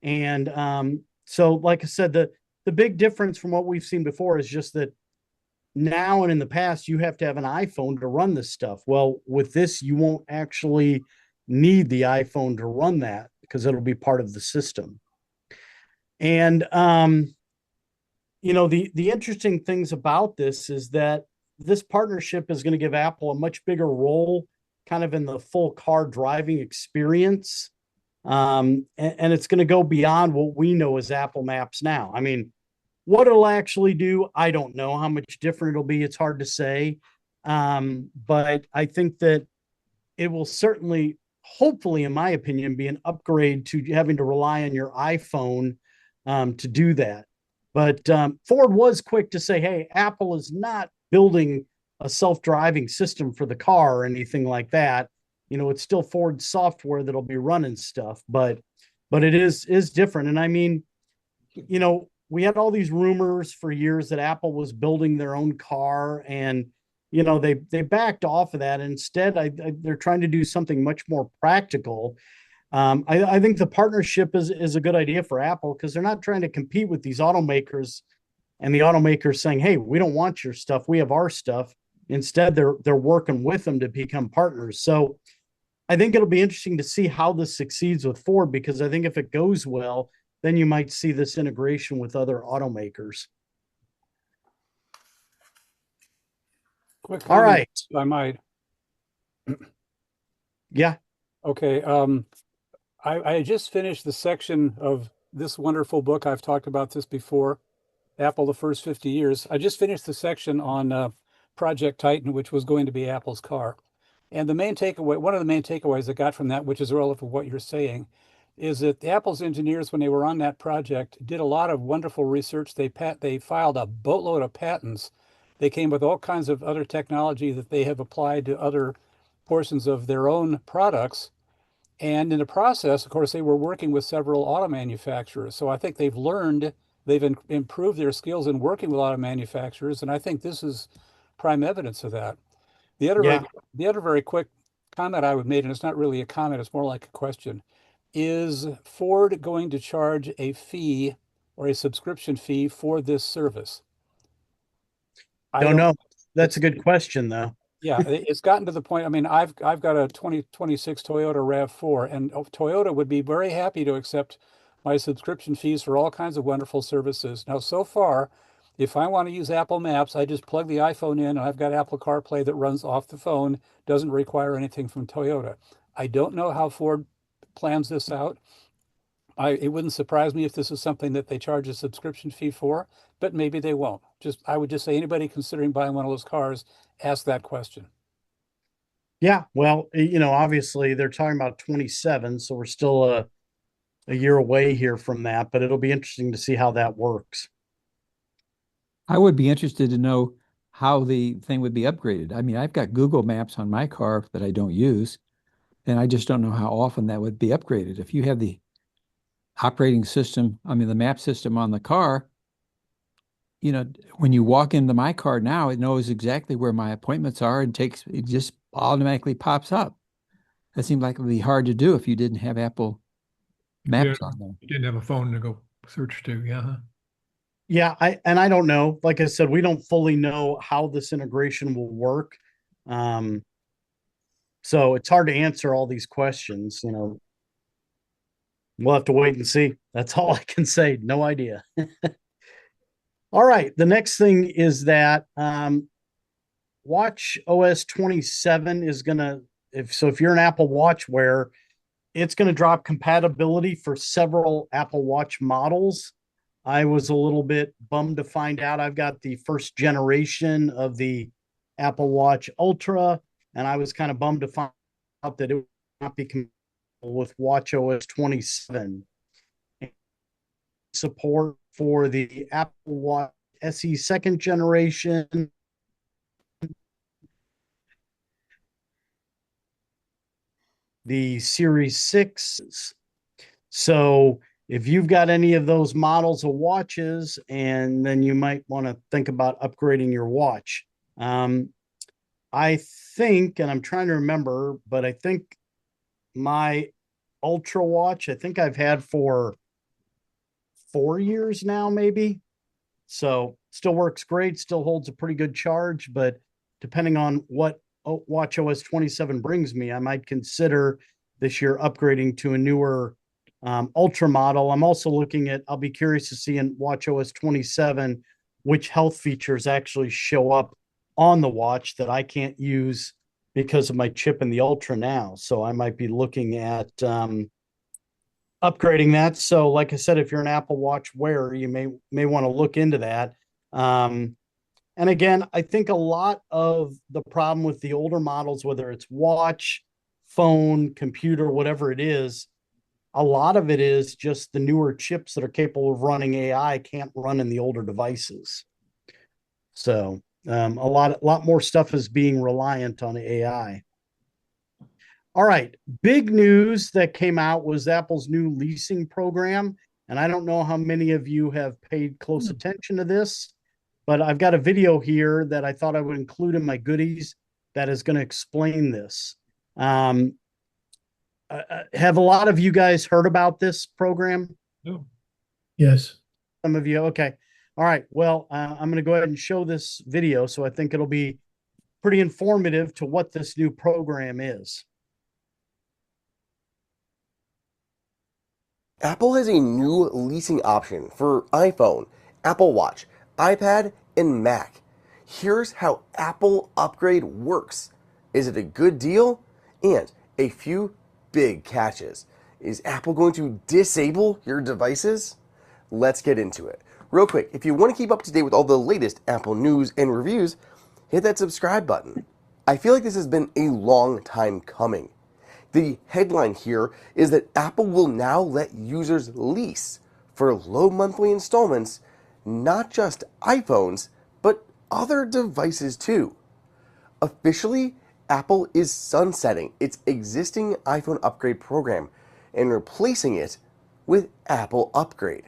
And so, like I said, the big difference from what we've seen before is just that now and in the past, you have to have an iPhone to run this stuff. Well, with this, you won't actually need the iPhone to run that, because it'll be part of the system. And the interesting things about this is that this partnership is going to give Apple a much bigger role kind of in the full car driving experience. And it's going to go beyond what we know as Apple Maps now. I mean, what it'll actually do, I don't know. How much different it'll be, it's hard to say. But I think that it will certainly, hopefully, in my opinion, be an upgrade to having to rely on your iPhone to do that. But Ford was quick to say, hey, Apple is not building a self-driving system for the car or anything like that. It's still Ford software that'll be running stuff, but it is different. And I mean, we had all these rumors for years that Apple was building their own car, and they backed off of that. Instead, they're trying to do something much more practical. I think the partnership is a good idea for Apple, because they're not trying to compete with these automakers, and the automakers saying, hey, we don't want your stuff, we have our stuff. Instead, they're working with them to become partners. So I think it'll be interesting to see how this succeeds with Ford, because I think if it goes well, then you might see this integration with other automakers. Quick All comment, right. if I might. Yeah. Okay. I just finished the section of this wonderful book. I've talked about this before, Apple, the First 50 Years. I just finished the section on Project Titan, which was going to be Apple's car. And the main takeaway, one of the main takeaways I got from that, which is relevant to what you're saying, is that Apple's engineers, when they were on that project, did a lot of wonderful research. They filed a boatload of patents. They came with all kinds of other technology that they have applied to other portions of their own products. And in the process, of course, they were working with several auto manufacturers. So I think they've improved their skills in working with auto manufacturers. And I think this is prime evidence of that. The other very, Yeah. the other very quick comment I would make, and it's not really a comment, it's more like a question, is Ford going to charge a fee or a subscription fee for this service? I Don't don't, know. That's a it's, good question, though. yeah, it's gotten to the point. I mean, I've got a 2026 Toyota RAV4, and Toyota would be very happy to accept my subscription fees for all kinds of wonderful services. Now, so far, if I want to use Apple Maps, I just plug the iPhone in, and I've got Apple CarPlay that runs off the phone, doesn't require anything from Toyota. I don't know how Ford plans this out. It wouldn't surprise me if this is something that they charge a subscription fee for, but maybe they won't. I would just say anybody considering buying one of those cars, ask that question. Yeah. Well, obviously they're talking about 27, so we're still a year away here from that, but it'll be interesting to see how that works. I would be interested to know how the thing would be upgraded. I mean, I've got Google Maps on my car that I don't use, and I just don't know how often that would be upgraded. If you have the operating system, I mean, the map system on the car, when you walk into my car now, it knows exactly where my appointments are and it just automatically pops up. That seemed like it would be hard to do if you didn't have Apple Yeah, Maps on there. you didn't have a phone to go search to. Yeah. Yeah, I don't know. Like I said, we don't fully know how this integration will work. Um, so it's hard to answer all these questions. We'll have to wait and see. That's all I can say. No idea. All right. The next thing is that Watch OS 27 is gonna if you're an Apple Watch wearer, it's gonna drop compatibility for several Apple Watch models. I was a little bit bummed to find out I've got the first generation of the Apple Watch Ultra, and I was kind of bummed to find out that it would not be compatible with Watch OS 27. Support for the Apple Watch SE second generation, the Series 6. So if you've got any of those models of watches, and then you might want to think about upgrading your watch. I think, and I'm trying to remember, but I think my Ultra watch, I think I've had for 4 years now, maybe. So still works great, still holds a pretty good charge, but depending on what Watch OS 27 brings me, I might consider this year upgrading to a newer Ultra model. I'm also I'll be curious to see in Watch OS 27 which health features actually show up on the watch that I can't use because of my chip in the Ultra now. So I might be looking at upgrading that. So, like I said, if you're an Apple Watch wearer, you may want to look into that. And again, I think a lot of the problem with the older models, whether it's watch, phone, computer, whatever it is, a lot of it is just the newer chips that are capable of running AI can't run in the older devices. So a lot more stuff is being reliant on AI. All right. Big news that came out was Apple's new leasing program. And I don't know how many of you have paid close attention to this, but I've got a video here that I thought I would include in my goodies that is going to explain this. Have a lot of you guys heard about this program? No. Yes. Some of you. Okay. All right. Well, I'm going to go ahead and show this video. So I think it'll be pretty informative to what this new program is. Apple has a new leasing option for iPhone, Apple Watch, iPad, and Mac. Here's how Apple Upgrade works. Is it a good deal? And a few big catches. Is Apple going to disable your devices? Let's get into it. Real quick, if you want to keep up to date with all the latest Apple news and reviews, hit that subscribe button. I feel like this has been a long time coming. The headline here is that Apple will now let users lease for low monthly installments, not just iPhones, but other devices too. Officially, Apple is sunsetting its existing iPhone upgrade program and replacing it with Apple Upgrade.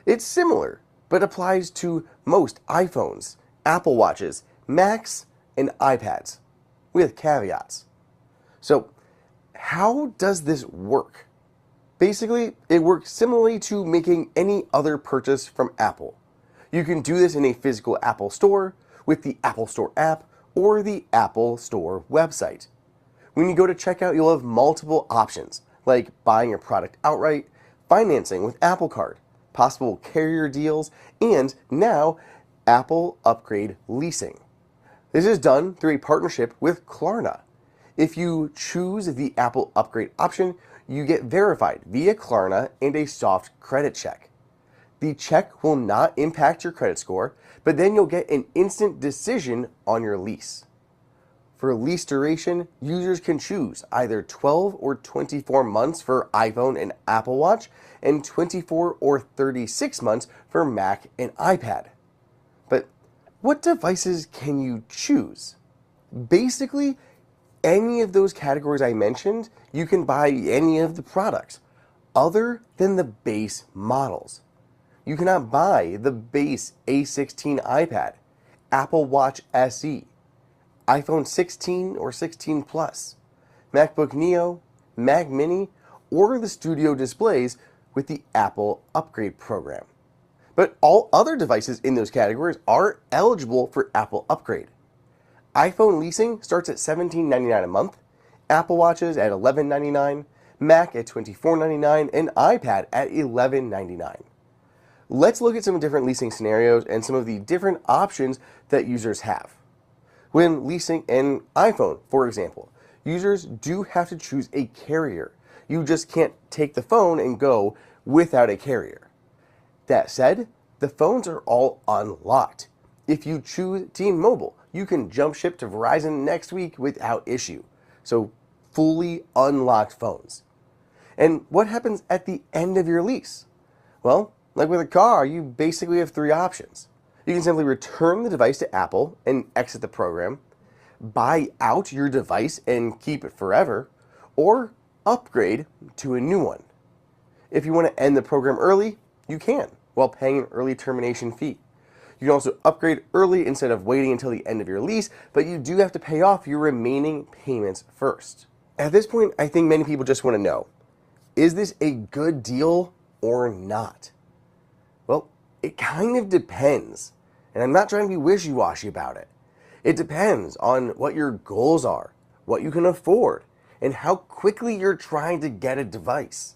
It's similar, but applies to most iPhones, Apple Watches, Macs, and iPads, with caveats. So, how does this work? Basically, it works similarly to making any other purchase from Apple. You can do this in a physical Apple Store, with the Apple Store app, or the Apple Store website. When you go to checkout, you'll have multiple options, like buying your product outright, financing with Apple Card, possible carrier deals, and now Apple Upgrade leasing. This is done through a partnership with Klarna. If you choose the Apple Upgrade option, you get verified via Klarna and a soft credit check. The check will not impact your credit score, but then you'll get an instant decision on your lease. For lease duration, users can choose either 12 or 24 months for iPhone and Apple Watch, and 24 or 36 months for Mac and iPad. But what devices can you choose? Basically, any of those categories I mentioned, you can buy any of the products, other than the base models. You cannot buy the base A16 iPad, Apple Watch SE, iPhone 16 or 16 Plus, MacBook Neo, Mac Mini, or the Studio displays with the Apple Upgrade program. But all other devices in those categories are eligible for Apple Upgrade. iPhone leasing starts at $17.99 a month, Apple Watches at $11.99, Mac at $24.99, and iPad at $11.99. Let's look at some different leasing scenarios and some of the different options that users have. When leasing an iPhone, for example, users do have to choose a carrier. You just can't take the phone and go without a carrier. That said, the phones are all unlocked. If you choose T-Mobile, you can jump ship to Verizon next week without issue. So, fully unlocked phones. And what happens at the end of your lease? Well, like with a car, you basically have three options. You can simply return the device to Apple and exit the program, buy out your device and keep it forever, or upgrade to a new one. If you want to end the program early, you can, while paying an early termination fee. You can also upgrade early instead of waiting until the end of your lease, but you do have to pay off your remaining payments first. At this point, I think many people just want to know, is this a good deal or not? Well, it kind of depends, and I'm not trying to be wishy-washy about it. It depends on what your goals are, what you can afford, and how quickly you're trying to get a device.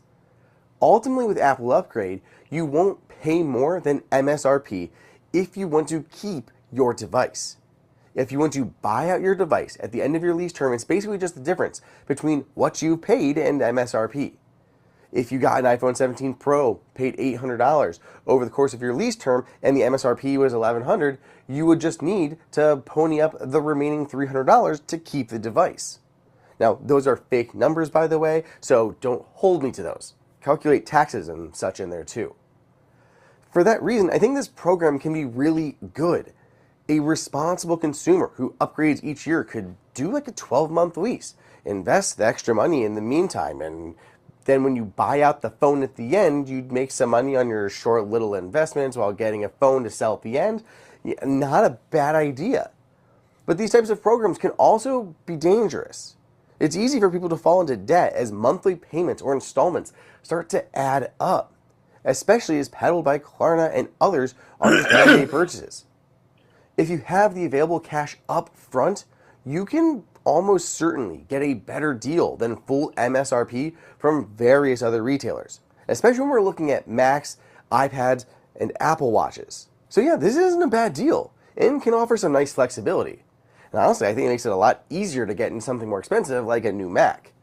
Ultimately, with Apple Upgrade, you won't pay more than MSRP if you want to keep your device. If you want to buy out your device at the end of your lease term, it's basically just the difference between what you paid and MSRP. If you got an iPhone 17 Pro, paid $800 over the course of your lease term, and the MSRP was $1,100, you would just need to pony up the remaining $300 to keep the device. Now, those are fake numbers, by the way, so don't hold me to those. Calculate taxes and such in there too. For that reason, I think this program can be really good. A responsible consumer who upgrades each year could do like a 12-month lease, invest the extra money in the meantime, and then when you buy out the phone at the end, you'd make some money on your short little investments while getting a phone to sell at the end. Not a bad idea. But these types of programs can also be dangerous. It's easy for people to fall into debt as monthly payments or installments start to add up, especially as peddled by Klarna and others on these everyday purchases. If you have the available cash up front, you can almost certainly get a better deal than full MSRP from various other retailers, especially when we're looking at Macs, iPads, and Apple Watches. So yeah, this isn't a bad deal and can offer some nice flexibility. And honestly, I think it makes it a lot easier to get in something more expensive like a new Mac.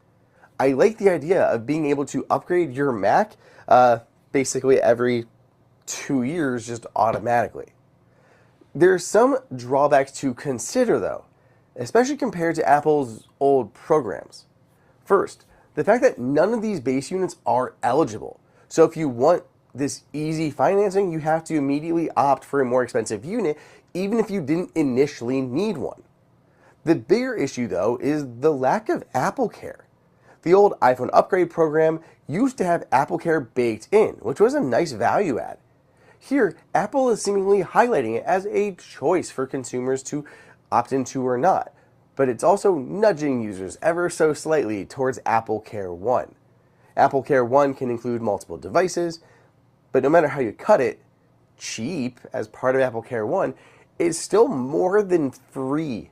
I like the idea of being able to upgrade your Mac basically every 2 years just automatically. There are some drawbacks to consider though, especially compared to Apple's old programs. First, the fact that none of these base units are eligible. So if you want this easy financing, you have to immediately opt for a more expensive unit, even if you didn't initially need one. The bigger issue, though, is the lack of Apple Care. The old iPhone upgrade program used to have Apple Care baked in, which was a nice value add. Here, Apple is seemingly highlighting it as a choice for consumers to opt into or not, but it's also nudging users ever so slightly towards Apple Care One. Apple Care One can include multiple devices, but no matter how you cut it, cheap as part of Apple Care One is still more than free.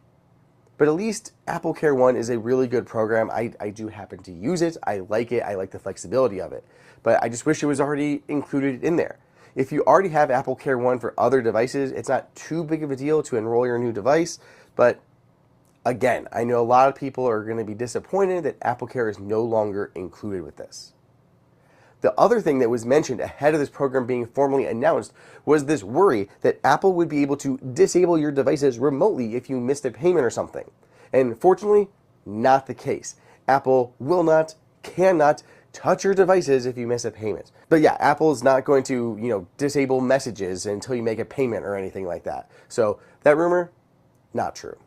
But at least Apple Care One is a really good program. I do happen to use it. I like it. I like the flexibility of it. But I just wish it was already included in there. If you already have Apple Care One for other devices, it's not too big of a deal to enroll your new device. But again, I know a lot of people are going to be disappointed that Apple Care is no longer included with this. The other thing that was mentioned ahead of this program being formally announced was this worry that Apple would be able to disable your devices remotely if you missed a payment or something. And fortunately, not the case. Apple will not, cannot touch your devices if you miss a payment. But yeah, Apple is not going to, disable messages until you make a payment or anything like that. So that rumor, not true.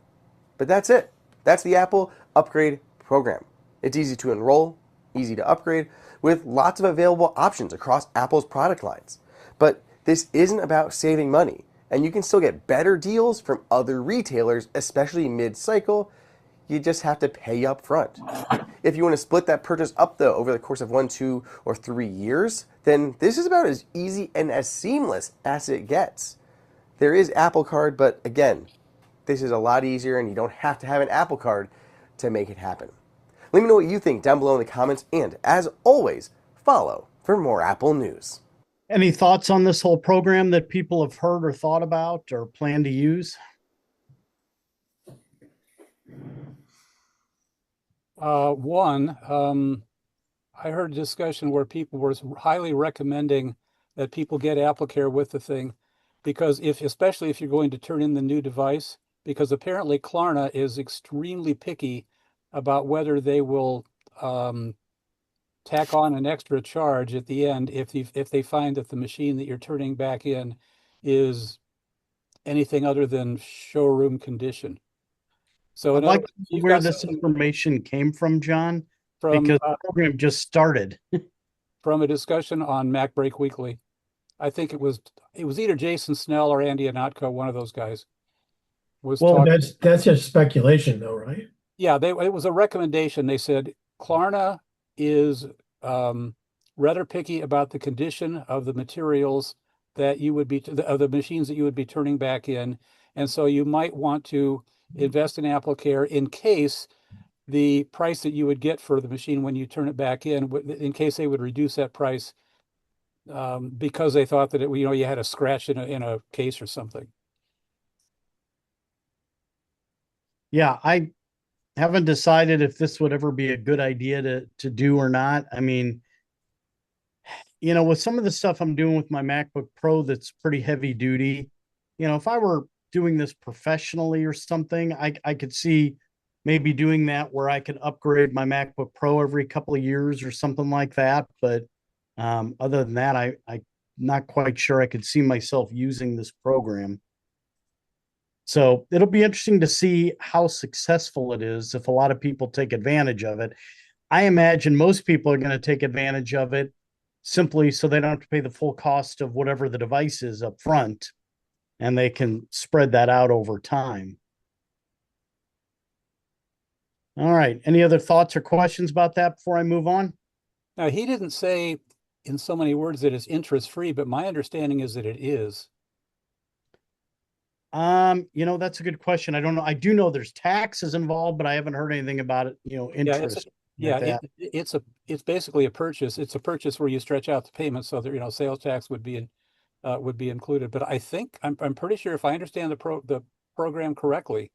But that's it. That's the Apple Upgrade Program. It's easy to enroll, easy to upgrade, with lots of available options across Apple's product lines. But this isn't about saving money, and you can still get better deals from other retailers, especially mid-cycle. You just have to pay up front. If you want to split that purchase up, though, over the course of 1, 2, or 3 years, then this is about as easy and as seamless as it gets. There is Apple Card, but again, this is a lot easier, and you don't have to have an Apple Card to make it happen. Let me know what you think down below in the comments, and as always, follow for more Apple news. Any thoughts on this whole program that people have heard or thought about or plan to use? I heard a discussion where people were highly recommending that people get AppleCare with the thing, because especially if you're going to turn in the new device, because apparently Klarna is extremely picky about whether they will tack on an extra charge at the end if they find that the machine that you're turning back in is anything other than showroom condition. So I'd like to know where this information came from, John, because the program just started. From a discussion on Mac Break Weekly. I think it was either Jason Snell or Andy Anatko, one of those guys. Well, that's just speculation, though, right? Yeah, it was a recommendation. They said Klarna is rather picky about the condition of the materials that you would be of the machines that you would be turning back in, and so you might want to invest in AppleCare in case the price that you would get for the machine when you turn it back in case they would reduce that price because they thought that you had a scratch in a case or something. Yeah, I haven't decided if this would ever be a good idea to do or not. I mean, with some of the stuff I'm doing with my MacBook Pro that's pretty heavy duty, if I were doing this professionally or something, I could see maybe doing that where I could upgrade my MacBook Pro every couple of years or something like that. But other than that, I'm not quite sure I could see myself using this program. So it'll be interesting to see how successful it is if a lot of people take advantage of it. I imagine most people are going to take advantage of it simply so they don't have to pay the full cost of whatever the device is up front, and they can spread that out over time. All right. Any other thoughts or questions about that before I move on? Now, he didn't say in so many words that it's interest-free, but my understanding is that it is. That's a good question. I don't know. I do know there's taxes involved, but I haven't heard anything about it, interest. It's basically a purchase. It's a purchase where you stretch out the payment so that, sales tax would be included. But I think I'm pretty sure if I understand the program correctly,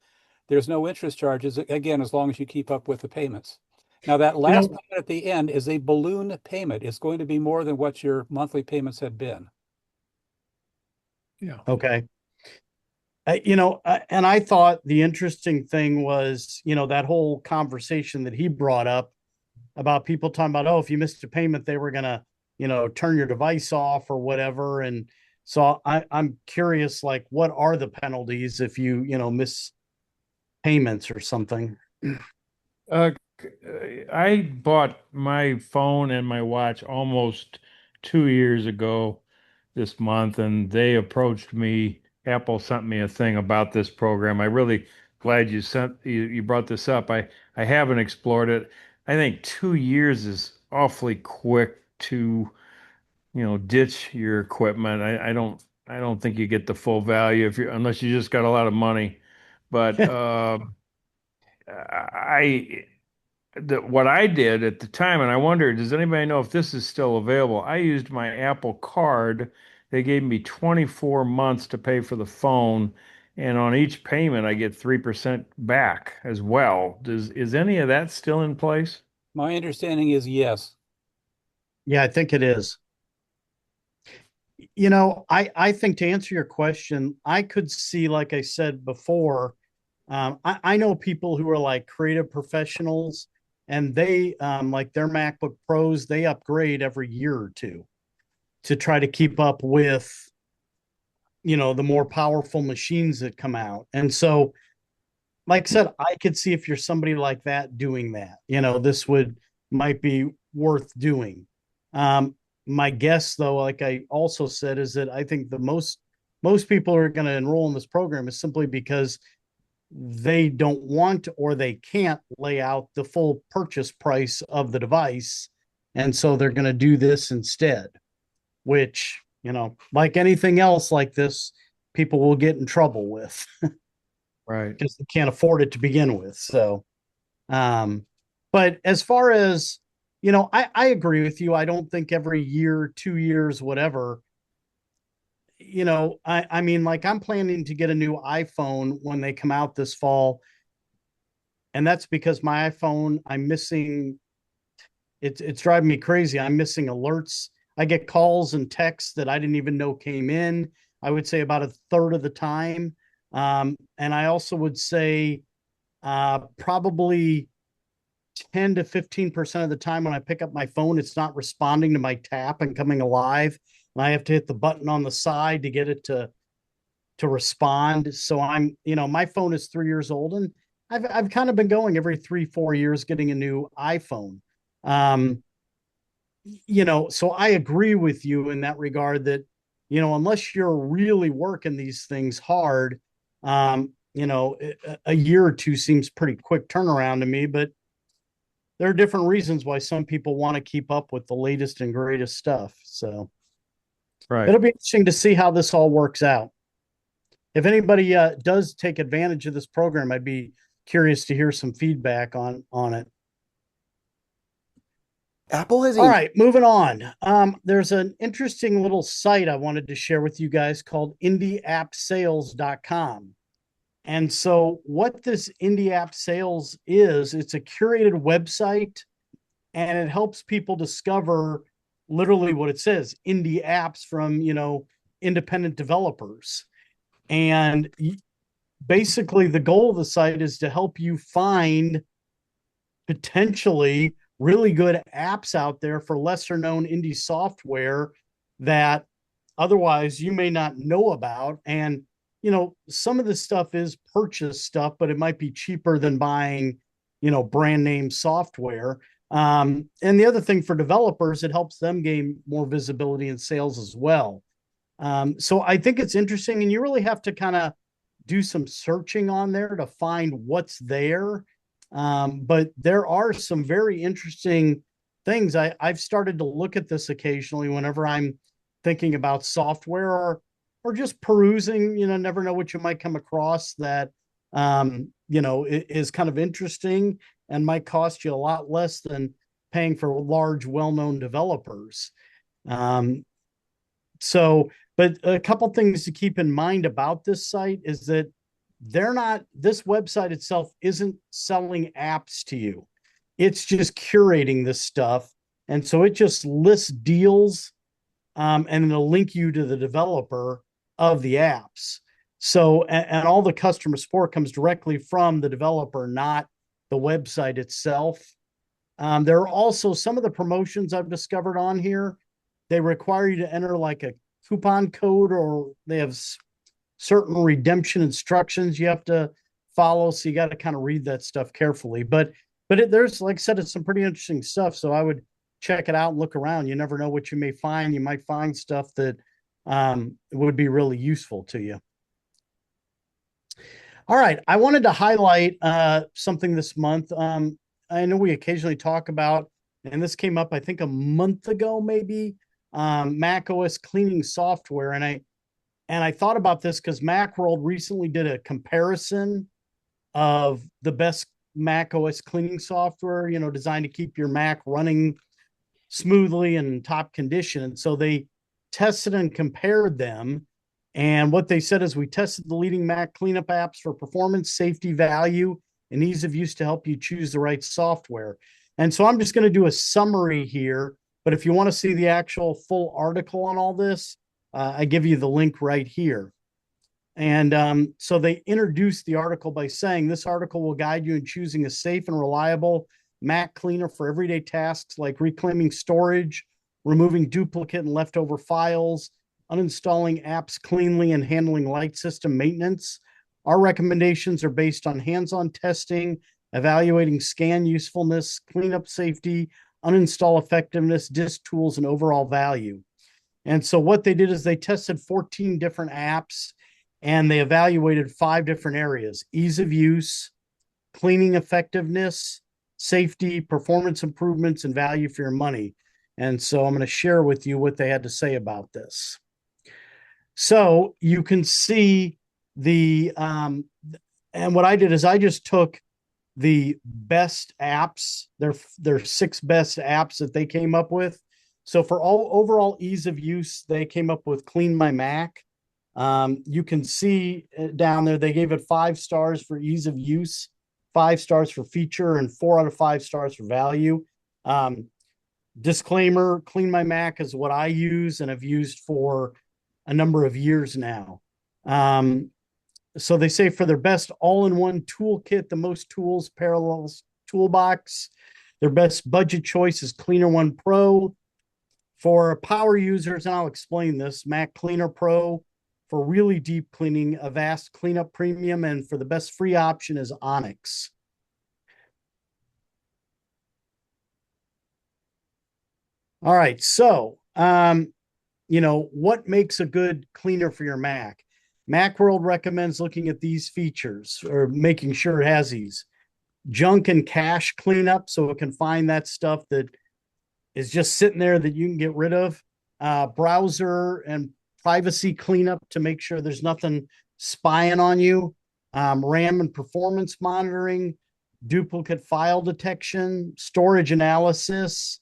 there's no interest charges, again, as long as you keep up with the payments. Now, that You last know, payment at the end is a balloon payment. It's going to be more than what your monthly payments had been. Yeah. okay. And I thought the interesting thing was, that whole conversation that he brought up about people talking about, oh, if you missed a payment, they were going to, turn your device off or whatever. And so I'm curious, like, what are the penalties if miss payments or something? Uh, I bought my phone and my watch almost 2 years ago this month, and they approached me. Apple sent me a thing about this program. I really glad you brought this up. I haven't explored it. I think 2 years is awfully quick to, ditch your equipment. I don't think you get the full value if you unless you just got a lot of money. But I what I did at the time, and I wonder, does anybody know if this is still available? I used my Apple Card. They gave me 24 months to pay for the phone, and on each payment, I get 3% back as well. Is any of that still in place? My understanding is yes. Yeah, I think it is. I think to answer your question, I could see, like I said before, I know people who are like creative professionals, and they like their MacBook Pros, they upgrade every year or two to try to keep up with, the more powerful machines that come out. And so, like I said, I could see if you're somebody like that doing that, this might be worth doing. My guess, though, like I also said, is that I think the most people are going to enroll in this program is simply because they don't want or they can't lay out the full purchase price of the device. And so they're going to do this instead, which, like anything else like this, people will get in trouble with Right. because they can't afford it to begin with. So, but as far as, I agree with you. I don't think every year, 2 years, whatever, I mean, like I'm planning to get a new iPhone when they come out this fall. And that's because my iPhone, I'm missing, it's driving me crazy. I'm missing alerts. I get calls and texts that I didn't even know came in. I would say about a third of the time. And I also would say probably 10 to 15% of the time when I pick up my phone, it's not responding to my tap and coming alive. And I have to hit the button on the side to get it to respond. So my phone is 3 years old, and I've kind of been going every 3-4 years getting a new iPhone. Um, so I agree with you in that regard that, unless you're really working these things hard, a year or two seems pretty quick turnaround to me, but there are different reasons why some people want to keep up with the latest and greatest stuff. So Right. it'll be interesting to see how this all works out. If anybody does take advantage of this program, I'd be curious to hear some feedback on it. Apple has All a right, moving on. There's an interesting little site I wanted to share with you guys called indieappsales.com. And so what this Indie App Sales is, it's a curated website, and it helps people discover literally what it says, indie apps from, independent developers. And basically the goal of the site is to help you find potentially really good apps out there for lesser known indie software that otherwise you may not know about. And some of this stuff is purchase stuff, but it might be cheaper than buying brand name software. And the other thing for developers, it helps them gain more visibility in sales as well. So I think it's interesting, and you really have to kind of do some searching on there to find what's there. But there are some very interesting things. I've started to look at this occasionally whenever I'm thinking about software or just perusing. Never know what you might come across that is kind of interesting and might cost you a lot less than paying for large, well-known developers. Um, so, but a couple things to keep in mind about this site is that this website itself isn't selling apps to you. it's just curating this stuff. And so it just lists deals, and it'll link you to the developer of the apps. So, and all the customer support comes directly from the developer, not the website itself. There are also some of the promotions I've discovered on here. They require you to enter like a coupon code, or they have certain redemption instructions you have to follow. So you got to kind of read that stuff carefully. But there's, like I said, it's some pretty interesting stuff. So I would check it out and look around. You never know what you may find. You might find stuff that would be really useful to you. All right, I wanted to highlight something this month. I know we occasionally talk about, and this came up, I think, a month ago, maybe, Mac OS cleaning software. And I thought about this because Macworld recently did a comparison of the best Mac OS cleaning software, designed to keep your Mac running smoothly and in top condition. And so they tested and compared them. And what they said is, we tested the leading Mac cleanup apps for performance, safety, value, and ease of use to help you choose the right software. And so I'm just going to do a summary here. But if you want to see the actual full article on all this, I give you the link right here. And so they introduced the article by saying, this article will guide you in choosing a safe and reliable Mac cleaner for everyday tasks like reclaiming storage, removing duplicate and leftover files, uninstalling apps cleanly, and handling light system maintenance. Our recommendations are based on hands-on testing, evaluating scan usefulness, cleanup safety, uninstall effectiveness, disk tools, and overall value. And so what they did is they tested 14 different apps, and they evaluated 5 different areas: ease of use, cleaning effectiveness, safety, performance improvements, and value for your money. And so I'm going to share with you what they had to say about this. So you can see and what I did is I just took the best apps, their 6 best apps that they came up with. So for all overall ease of use, they came up with Clean My Mac. You can see down there, they gave it 5 stars for ease of use, 5 stars for feature, and 4 out of 5 stars for value. Disclaimer, Clean My Mac is what I use and have used for a number of years now. So they say, for their best all-in-one toolkit, the most tools parallels toolbox, their best budget choice is Cleaner One Pro. For power users, and I'll explain this, Mac Cleaner Pro. For really deep cleaning, Avast Cleanup Premium. And for the best free option is Onyx. All right, so what makes a good cleaner for your Mac? Macworld recommends looking at these features, or making sure it has these: junk and cache cleanup, so it can find that stuff that is just sitting there that you can get rid of. Browser and privacy cleanup to make sure there's nothing spying on you. RAM and performance monitoring, duplicate file detection, storage analysis,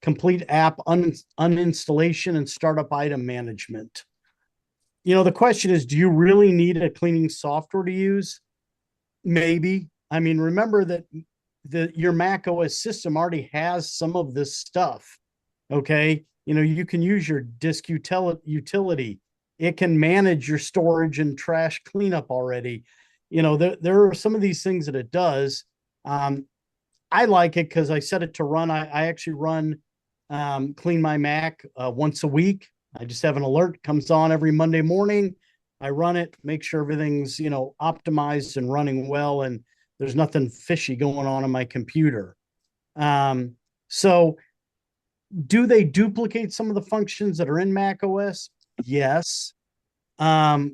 complete app uninstallation, and startup item management. The question is, do you really need a cleaning software to use? Maybe. I mean, remember that your Mac OS system already has some of this stuff. Okay. You can use your disk utility. It can manage your storage and trash cleanup already. There are some of these things that it does. I like it because I set it to run. I actually run Clean My Mac once a week. I just have an alert, comes on every Monday morning. I run it, make sure everything's, optimized and running well, and there's nothing fishy going on my computer. So do they duplicate some of the functions that are in Mac OS? Yes. But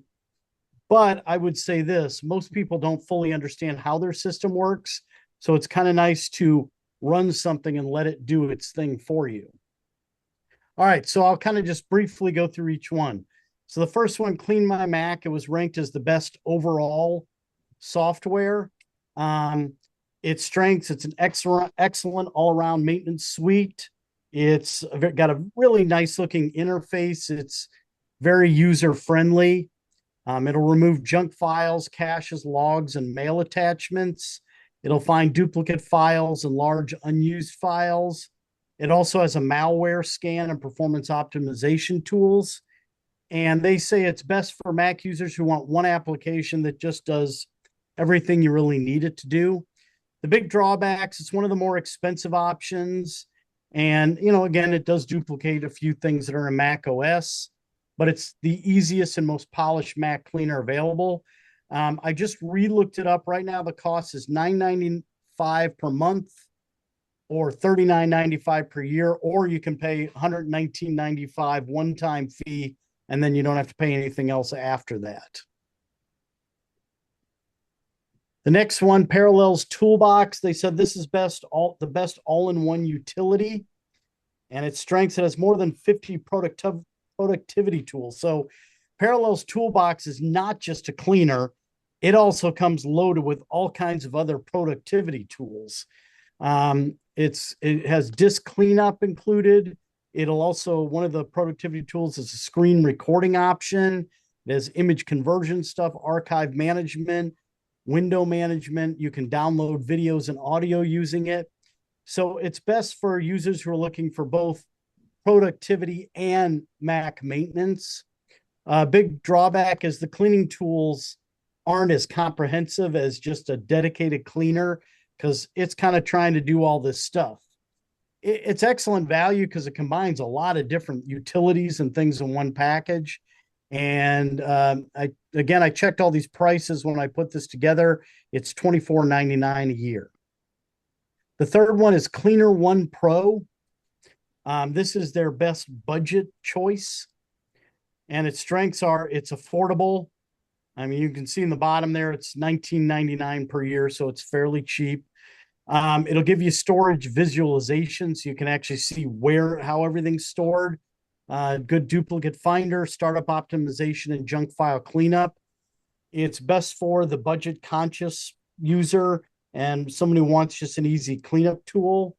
I would say this: most people don't fully understand how their system works. So it's kind of nice to run something and let it do its thing for you. All right, so I'll kind of just briefly go through each one. So the first one, Clean My Mac, it was ranked as the best overall software. Its strengths: it's an excellent all-around maintenance suite. It's got a really nice looking interface. It's very user-friendly. It'll remove junk files, caches, logs, and mail attachments. It'll find duplicate files and large unused files. It also has a malware scan and performance optimization tools. And they say it's best for Mac users who want one application that just does everything you really need it to do. The big drawbacks, it's one of the more expensive options. And, again, it does duplicate a few things that are in Mac OS, but it's the easiest and most polished Mac cleaner available. I just re-looked it up right now. The cost is $9.95 per month or $39.95 per year, or you can pay $119.95 one-time fee, and then you don't have to pay anything else after that. The next one, Parallels Toolbox. They said this is the best all-in-one utility, and its strengths, it has more than 50 productivity tools. So Parallels Toolbox is not just a cleaner. It also comes loaded with all kinds of other productivity tools. It has disk cleanup included. It'll also, one of the productivity tools is a screen recording option. It has image conversion stuff, archive management, window management. You can download videos and audio using it. So it's best for users who are looking for both productivity and Mac maintenance. Big drawback is the cleaning tools aren't as comprehensive as just a dedicated cleaner, because it's kind of trying to do all this stuff. It's excellent value because it combines a lot of different utilities and things in one package. And I checked all these prices when I put this together. It's $24.99 a year. The third one is Cleaner One Pro. This is their best budget choice. And its strengths are it's affordable. I mean, you can see in the bottom there, it's $19.99 per year, so it's fairly cheap. It'll give you storage visualization, so you can actually see how everything's stored. Good duplicate finder, startup optimization, and junk file cleanup. It's best for the budget conscious user and someone who wants just an easy cleanup tool.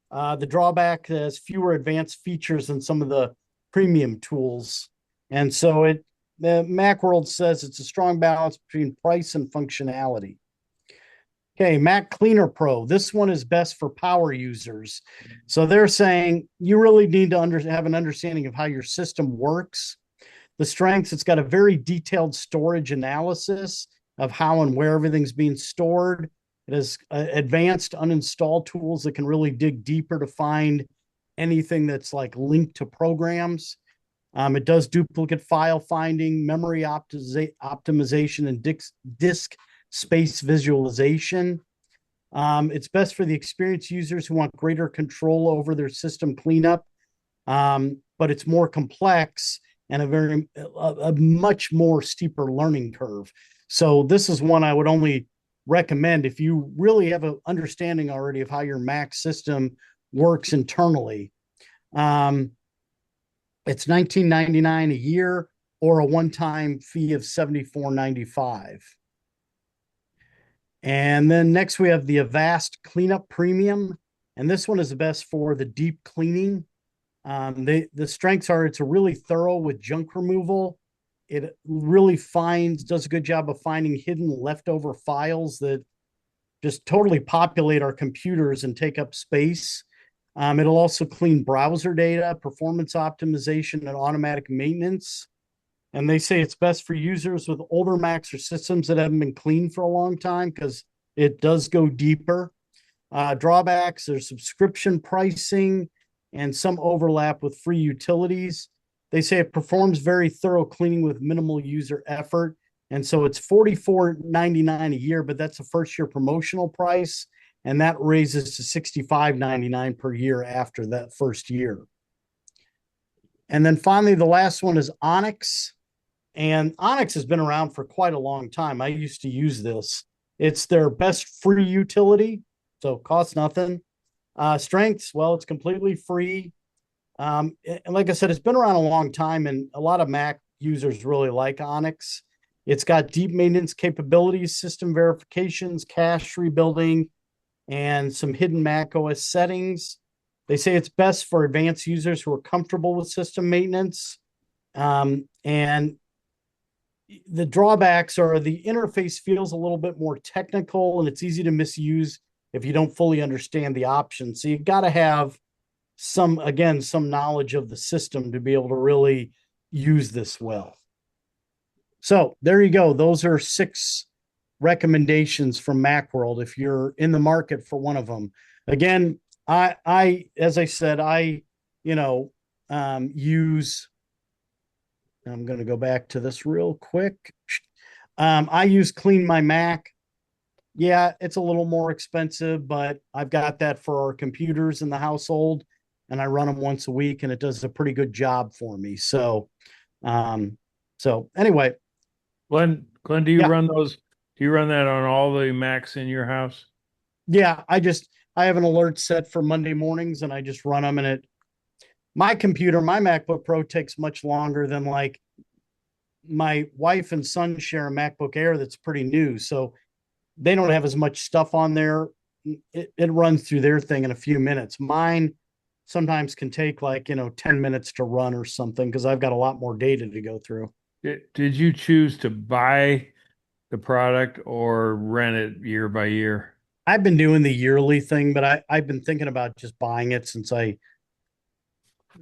The drawback has fewer advanced features than some of the premium tools. And so the Macworld says it's a strong balance between price and functionality. Okay, Mac Cleaner Pro. This one is best for power users. So they're saying you really need to have an understanding of how your system works. The strengths, it's got a very detailed storage analysis of how and where everything's being stored. It has advanced uninstall tools that can really dig deeper to find anything that's like linked to programs. It does duplicate file finding, memory optimization, and disk space visualization. It's best for the experienced users who want greater control over their system cleanup, but it's more complex and a much more steeper learning curve. So this is one I would only recommend if you really have an understanding already of how your Mac system works internally. It's $19.99 a year or a one-time fee of $74.95. And then next we have the Avast Cleanup Premium. And this one is the best for the deep cleaning. The strengths are it's a really thorough with junk removal. It really does a good job of finding hidden leftover files that just totally populate our computers and take up space. It'll also clean browser data, performance optimization, and automatic maintenance. And they say it's best for users with older Macs or systems that haven't been cleaned for a long time because it does go deeper. Drawbacks, there's subscription pricing and some overlap with free utilities. They say it performs very thorough cleaning with minimal user effort. And so it's $44.99 a year, but that's a first year promotional price. And that raises to $65.99 per year after that first year. And then finally, the last one is Onyx. And Onyx has been around for quite a long time. I used to use this. It's their best free utility, so it costs nothing. Strengths, well, it's completely free. And like I said, it's been around a long time, and a lot of Mac users really like Onyx. It's got deep maintenance capabilities, system verifications, cache rebuilding, and some hidden Mac OS settings. They say it's best for advanced users who are comfortable with system maintenance. And the drawbacks are the interface feels a little bit more technical and it's easy to misuse if you don't fully understand the options. So you got to have some knowledge of the system to be able to really use this well. So there you go. Those are 6 recommendations from Macworld if you're in the market for one of them. Again, as I said, you know, use. I'm going to go back to this real quick. I use Clean My Mac. Yeah, it's a little more expensive, but I've got that for our computers in the household, and I run them once a week, and it does a pretty good job for me. So anyway, Glenn, do you yeah, run those? Do you run that on all the Macs in your house? yeah. I have an alert set for Monday mornings, and I just run them, and my computer, my MacBook Pro takes much longer than like my wife and son share a MacBook Air that's pretty new, so they don't have as much stuff on there. It runs through their thing in a few minutes. Mine sometimes can take like 10 minutes to run or something because I've got a lot more data to go through. Did you choose to buy the product or rent it year by year? I've been doing the yearly thing, but I've been thinking about just buying it since I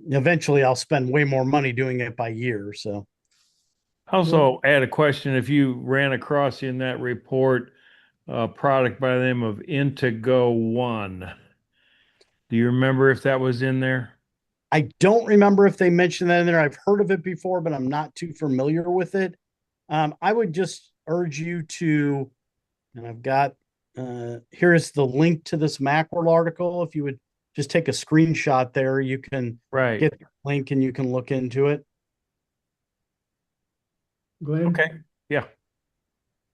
eventually I'll spend way more money doing it by year. So Also, add a question. If you ran across in that report a product by the name of Intego One, do you remember if that was in there? I don't remember if they mentioned that in there. I've heard of it before, but I'm not too familiar with it. I would just urge you to, and I've got here's the link to this Macworld article. If you would just take a screenshot there, you can Right. get the link and you can look into it. Glenn, Okay. Yeah.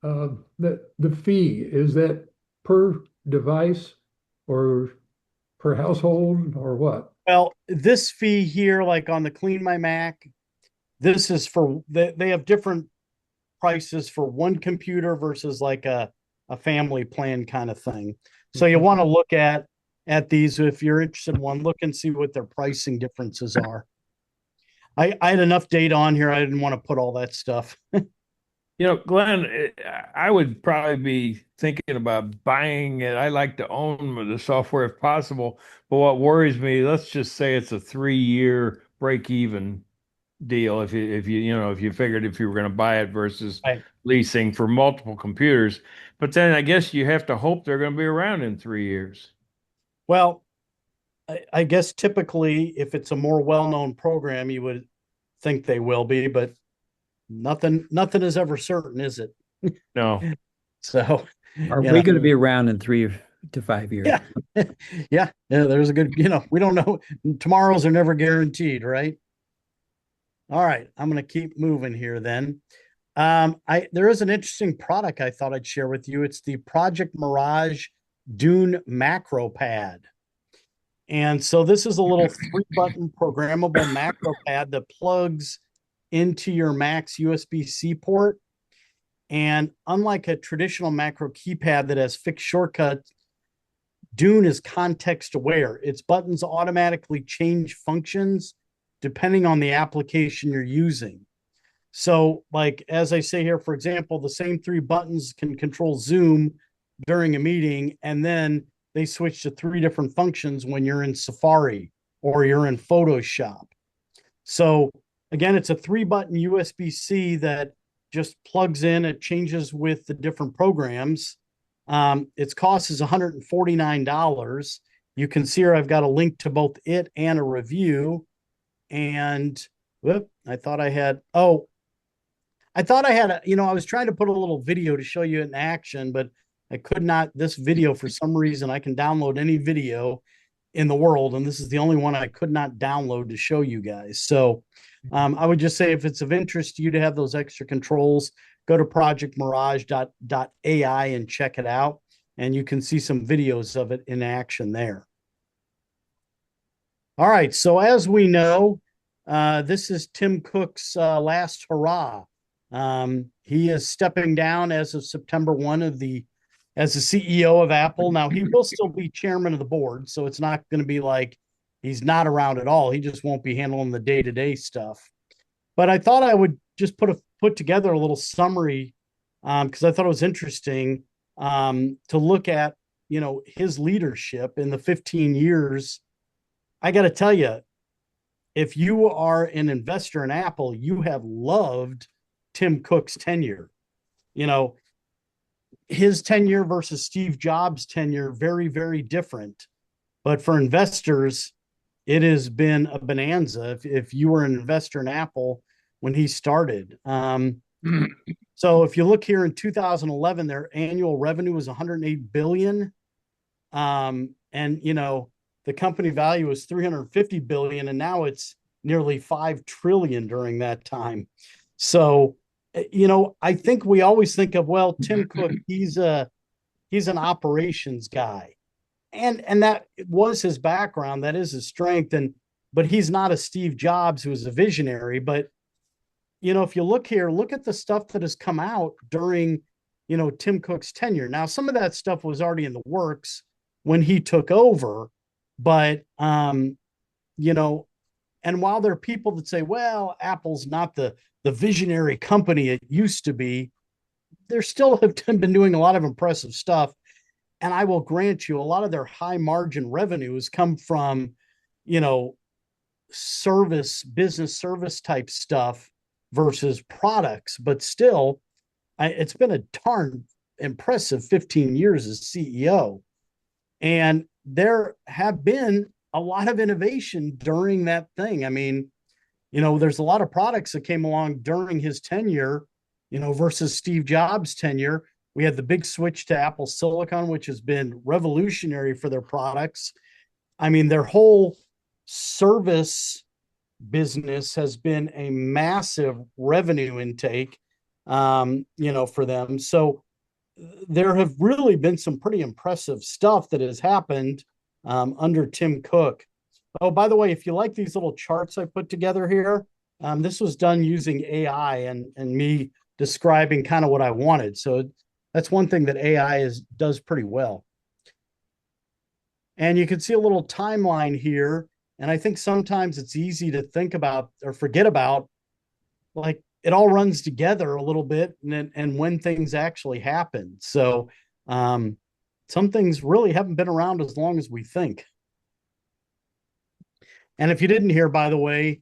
the fee, is that per device or per household or what? Well, this fee here, like on the Clean My Mac, this is for they have different prices for one computer versus like a family plan kind of thing. So you want to look at these if you're interested in one, look and see what their pricing differences are. I had enough data on here. I didn't want to put all that stuff. Glenn, I would probably be thinking about buying it. I like to own the software if possible, but what worries me, let's just say it's a 3-year break even deal if you figured if you were going to buy it versus Right. leasing for multiple computers. But then I guess you have to hope they're going to be around in 3 years. Well, I guess typically if it's a more well-known program, you would think they will be, but nothing is ever certain, is it? No. So, Are you we know, going to be around in 3 to 5 years? yeah, yeah. There's a good, we don't know. Tomorrows are never guaranteed, right? All right, I'm going to keep moving here then. There is an interesting product I thought I'd share with you. It's the Project Mirage Dune Macro Pad. And so this is a little 3-button programmable macro pad that plugs into your Mac's USB-C port. And unlike a traditional macro keypad that has fixed shortcuts, Dune is context aware. Its buttons automatically change functions depending on the application you're using. So, like as I say here, for example, the same 3 buttons can control Zoom during a meeting, and then they switch to 3 different functions when you're in Safari or you're in Photoshop. So again, it's a 3-button USB-C that just plugs in. It changes with the different programs. Its cost is $149. You can see here I've got a link to both it and a review. And I thought I had, I was trying to put a little video to show you in action, but I could not. This video, for some reason, I can download any video in the world, and this is the only one I could not download to show you guys. So I would just say if it's of interest to you to have those extra controls, go to projectmirage.ai and check it out, and you can see some videos of it in action there. All right, so as we know, this is Tim Cook's last hurrah. He is stepping down as of September 1 as the CEO of Apple. Now, he will still be chairman of the board, so it's not going to be like he's not around at all. He just won't be handling the day-to-day stuff. But I thought I would just put together a little summary because I thought it was interesting to look at, his leadership in the 15 years. I got to tell you, if you are an investor in Apple, you have loved Tim Cook's tenure. His tenure versus Steve Jobs' tenure, very, very different. But for investors, it has been a bonanza if you were an investor in Apple when he started. So if you look here in 2011, their annual revenue was 108 billion. And the company value was 350 billion, and now it's nearly 5 trillion during that time. So, I think we always think of, well, Tim Cook, he's an operations guy. And that was his background, that is his strength. But he's not a Steve Jobs who was a visionary. But if you look here, look at the stuff that has come out during Tim Cook's tenure. Now, some of that stuff was already in the works when he took over, but and while there are people that say, well, Apple's not the visionary company it used to be, they still have been doing a lot of impressive stuff. And I will grant you, a lot of their high margin revenues come from, business service type stuff versus products. But still, it's been a darn impressive 15 years as CEO. And there have been a lot of innovation during that thing. I mean, there's a lot of products that came along during his tenure, versus Steve Jobs' tenure. We had the big switch to Apple Silicon, which has been revolutionary for their products. I mean, their whole service business has been a massive revenue intake, for them. So there have really been some pretty impressive stuff that has happened under Tim Cook. Oh, by the way, if you like these little charts I put together here, this was done using AI and me describing kind of what I wanted. So that's one thing that AI does pretty well. And you can see a little timeline here. And I think sometimes it's easy to think about or forget about, like, it all runs together a little bit and when things actually happen. So some things really haven't been around as long as we think. And if you didn't hear, by the way,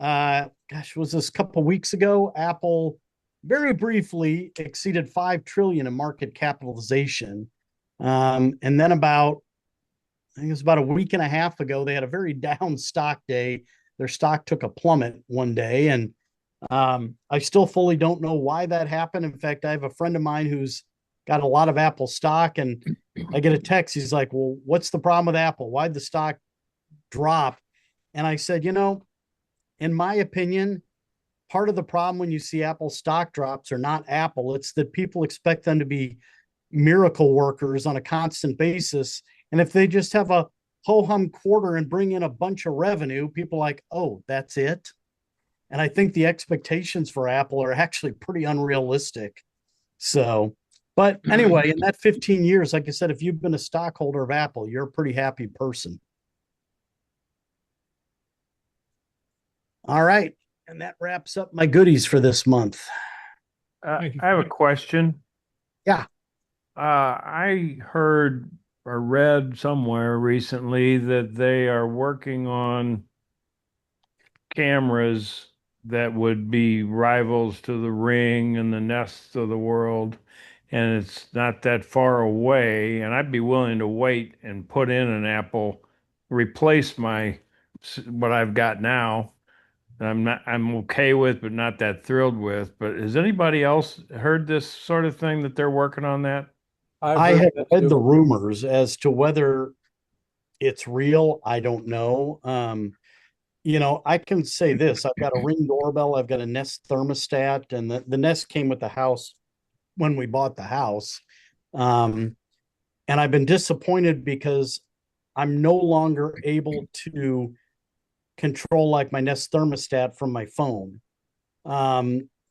was this a couple weeks ago? Apple very briefly exceeded 5 trillion in market capitalization. And then I think it was about a week and a half ago, they had a very down stock day. Their stock took a plummet one day. And I still fully don't know why that happened. In fact, I have a friend of mine who's got a lot of Apple stock, and I get a text. He's like, well, what's the problem with Apple? Why'd the stock drop? And I said, in my opinion, part of the problem when you see Apple stock drops are not Apple. It's that people expect them to be miracle workers on a constant basis. And if they just have a ho-hum quarter and bring in a bunch of revenue, people are like, oh, that's it. And I think the expectations for Apple are actually pretty unrealistic. So, but anyway, in that 15 years, like I said, if you've been a stockholder of Apple, you're a pretty happy person. All right. And that wraps up my goodies for this month. I have a question. Yeah. I heard or read somewhere recently that they are working on cameras that would be rivals to the Ring and the Nests of the world, and it's not that far away. And I'd be willing to wait and put in an Apple, replace what I've got now. I'm okay with, but not that thrilled with. But has anybody else heard this sort of thing that they're working on that? I have read the rumors as to whether it's real. I don't know. I can say this. I've got a Ring doorbell. I've got a Nest thermostat, and the Nest came with the house when we bought the house. And I've been disappointed because I'm no longer able to control like my Nest thermostat from my phone.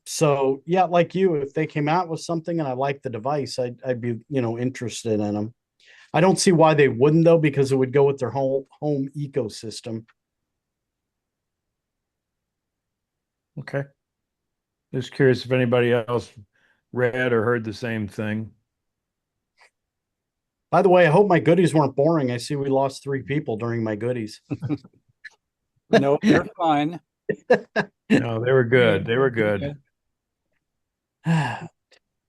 So yeah, like you, if they came out with something and I like the device, I'd be, interested in them. I don't see why they wouldn't though, because it would go with their whole home ecosystem. Okay. Just curious if anybody else read or heard the same thing. By the way, I hope my goodies weren't boring. I see we lost 3 people during my goodies. No, they're fine. No, they were good. They were good. All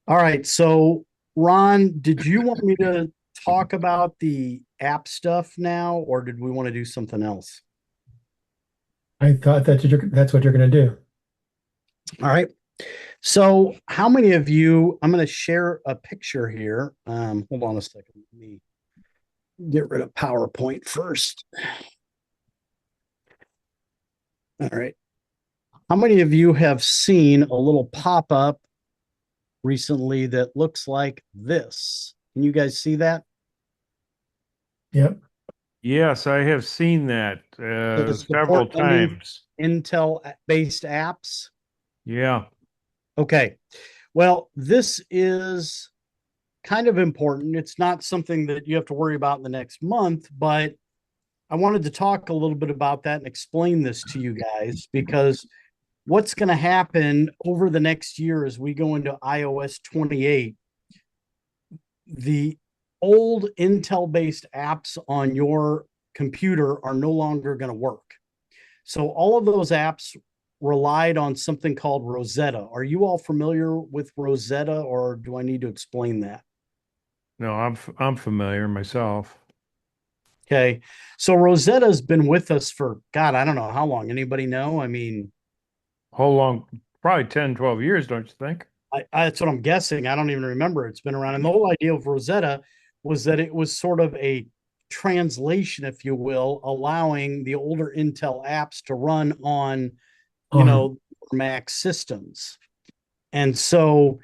right. So, Ron, did you want me to talk about the app stuff now, or did we want to do something else? I thought that's what you're going to do. All right. So, how many of you? I'm going to share a picture here. Hold on a second. Let me get rid of PowerPoint first. All right. How many of you have seen a little pop up recently that looks like this? Can you guys see that? Yep. Yes, I have seen that The several support any times. Intel based apps. Yeah. Okay. Well, this is kind of important. It's not something that you have to worry about in the next month, but I wanted to talk a little bit about that and explain this to you guys because what's going to happen over the next year as we go into iOS 28, the old Intel based apps on your computer are no longer going to work. So all of those apps relied on something called Rosetta. Are you all familiar with Rosetta, or do I need to explain that? No, I'm familiar myself. Okay. So Rosetta's been with us for, God, I don't know how long. Anybody know? I mean, Whole long, probably 10, 12 years, don't you think? that's what I'm guessing. I don't even remember. It's been around. And the whole idea of Rosetta was that it was sort of a translation, if you will, allowing the older Intel apps to run on, Mac systems. And so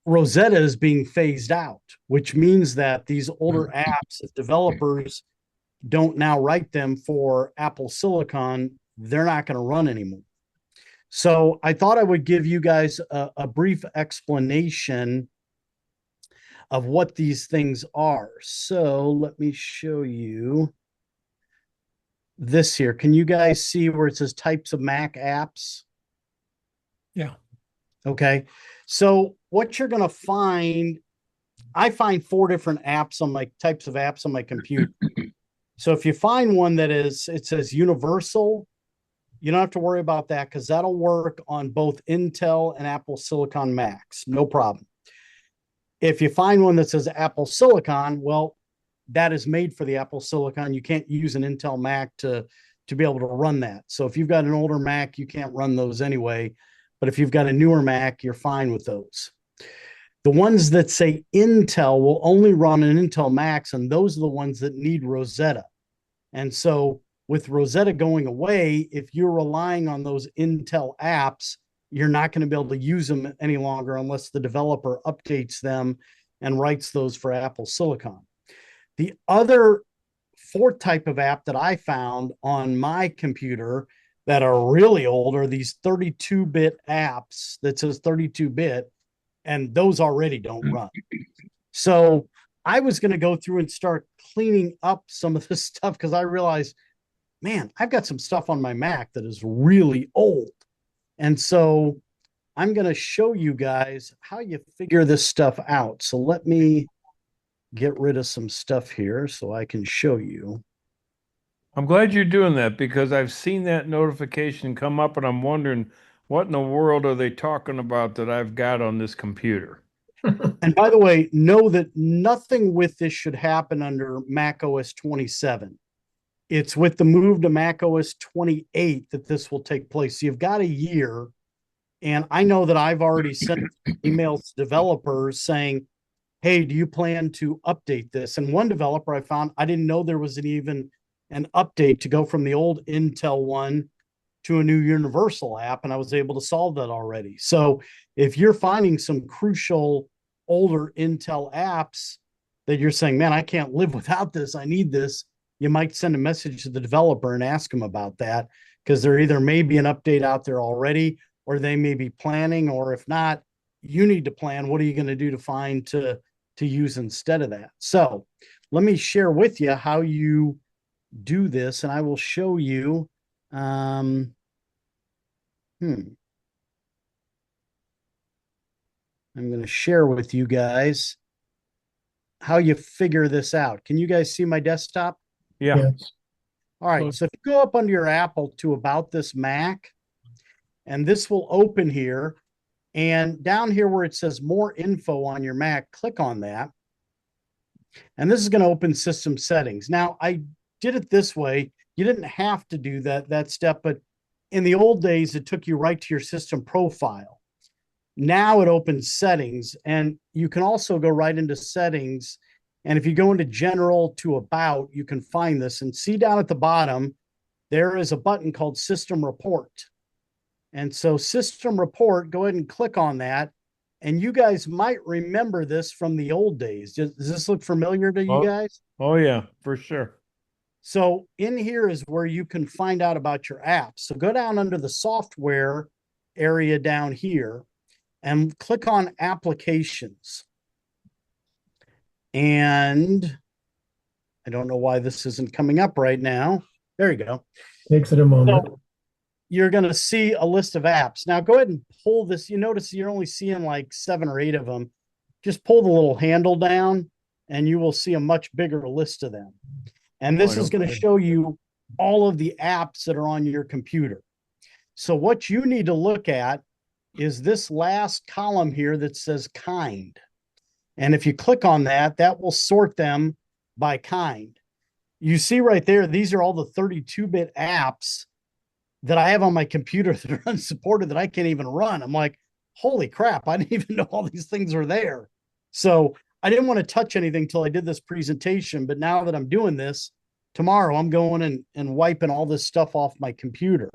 Rosetta is being phased out, which means that these older apps, if developers don't now write them for Apple Silicon, they're not going to run anymore. So I thought I would give you guys a brief explanation of what these things are. So let me show you this here. Can you guys see where it says types of Mac apps? Yeah. Okay. So what you're going to find, I find 4 different apps on my types of apps on my computer. So if you find one that it says universal, you don't have to worry about that because that'll work on both Intel and Apple Silicon Macs. No problem. If you find one that says Apple Silicon, well, that is made for the Apple Silicon. You can't use an Intel Mac to be able to run that. So if you've got an older Mac, you can't run those anyway. But if you've got a newer Mac, you're fine with those. The ones that say Intel will only run an Intel Macs, and those are the ones that need Rosetta. And so with Rosetta going away, if you're relying on those Intel apps, you're not going to be able to use them any longer unless the developer updates them and writes those for Apple Silicon. The other 4th type of app that I found on my computer that are really old are these 32-bit apps that says 32-bit, and those already don't run. So I was going to go through and start cleaning up some of this stuff because I realized, man, I've got some stuff on my Mac that is really old. And so I'm going to show you guys how you figure this stuff out. So let me get rid of some stuff here so I can show you. I'm glad you're doing that because I've seen that notification come up and I'm wondering what in the world are they talking about that I've got on this computer? And by the way, know that nothing with this should happen under Mac OS 27. It's with the move to Mac OS 28 that this will take place. So you've got a year. And I know that I've already sent emails to developers saying, hey, do you plan to update this? And one developer I found, I didn't know there was even an update to go from the old Intel one to a new Universal app. And I was able to solve that already. So if you're finding some crucial older Intel apps that you're saying, man, I can't live without this, I need this, you might send a message to the developer and ask them about that because there either may be an update out there already or they may be planning, or if not, you need to plan. What are you going to do to find to use instead of that? So let me share with you how you do this, and I will show you. I'm going to share with you guys how you figure this out. Can you guys see my desktop? Yeah. Yes. All right. So if you go up under your Apple to About This Mac, and this will open here. And down here where it says more info on your Mac, click on that. And this is going to open system settings. Now, I did it this way. You didn't have to do that step, but in the old days, it took you right to your system profile. Now it opens settings, and you can also go right into settings. And if you go into general to about, you can find this and see down at the bottom, there is a button called system report. And so system report, go ahead and click on that. And you guys might remember this from the old days. Does this look familiar to you guys? Oh yeah, for sure. So in here is where you can find out about your apps. So go down under the software area down here and click on applications. And I don't know why this isn't coming up right now. There you go. Takes it a moment. So you're going to see a list of apps. Now go ahead and pull this. You notice you're only seeing like 7 or 8 of them. Just pull the little handle down and you will see a much bigger list of them. And this is going to show you all of the apps that are on your computer. So what you need to look at is this last column here that says kind. And if you click on that, that will sort them by kind. You see right there, these are all the 32-bit apps that I have on my computer that are unsupported that I can't even run. I'm like, holy crap, I didn't even know all these things were there. So I didn't want to touch anything until I did this presentation. But now that I'm doing this, tomorrow I'm going and wiping all this stuff off my computer.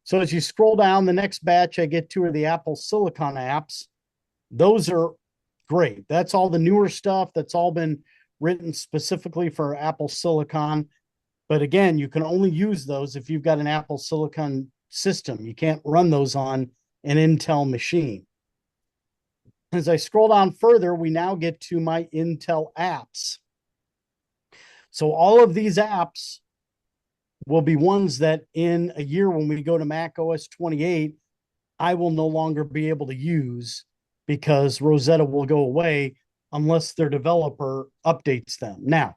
So as you scroll down, the next batch I get to are the Apple Silicon apps. Those are great. That's all the newer stuff. That's all been written specifically for Apple Silicon. But again, you can only use those if you've got an Apple Silicon system. You can't run those on an Intel machine. As I scroll down further, we now get to my Intel apps. So all of these apps will be ones that in a year when we go to Mac OS 28, I will no longer be able to use because Rosetta will go away unless their developer updates them. Now,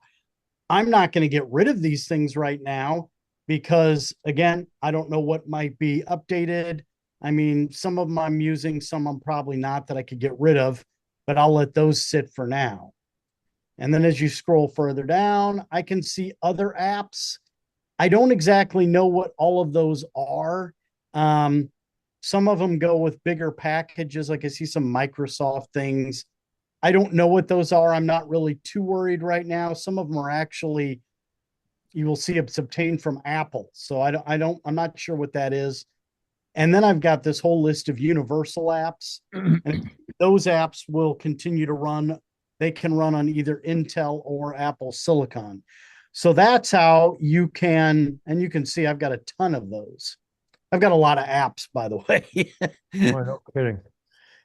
I'm not going to get rid of these things right now because, again, I don't know what might be updated. I mean, some of them I'm using, some I'm probably not that I could get rid of, but I'll let those sit for now. And then as you scroll further down, I can see other apps. I don't exactly know what all of those are. Some of them go with bigger packages. Like I see some Microsoft things. I don't know what those are. I'm not really too worried right now. Some of them are actually, you will see it's obtained from Apple. So I'm not sure what that is. And then I've got this whole list of universal apps. And those apps will continue to run. They can run on either Intel or Apple Silicon. So that's how you can, and you can see I've got a ton of those. I've got a lot of apps, by the way. Oh, no kidding.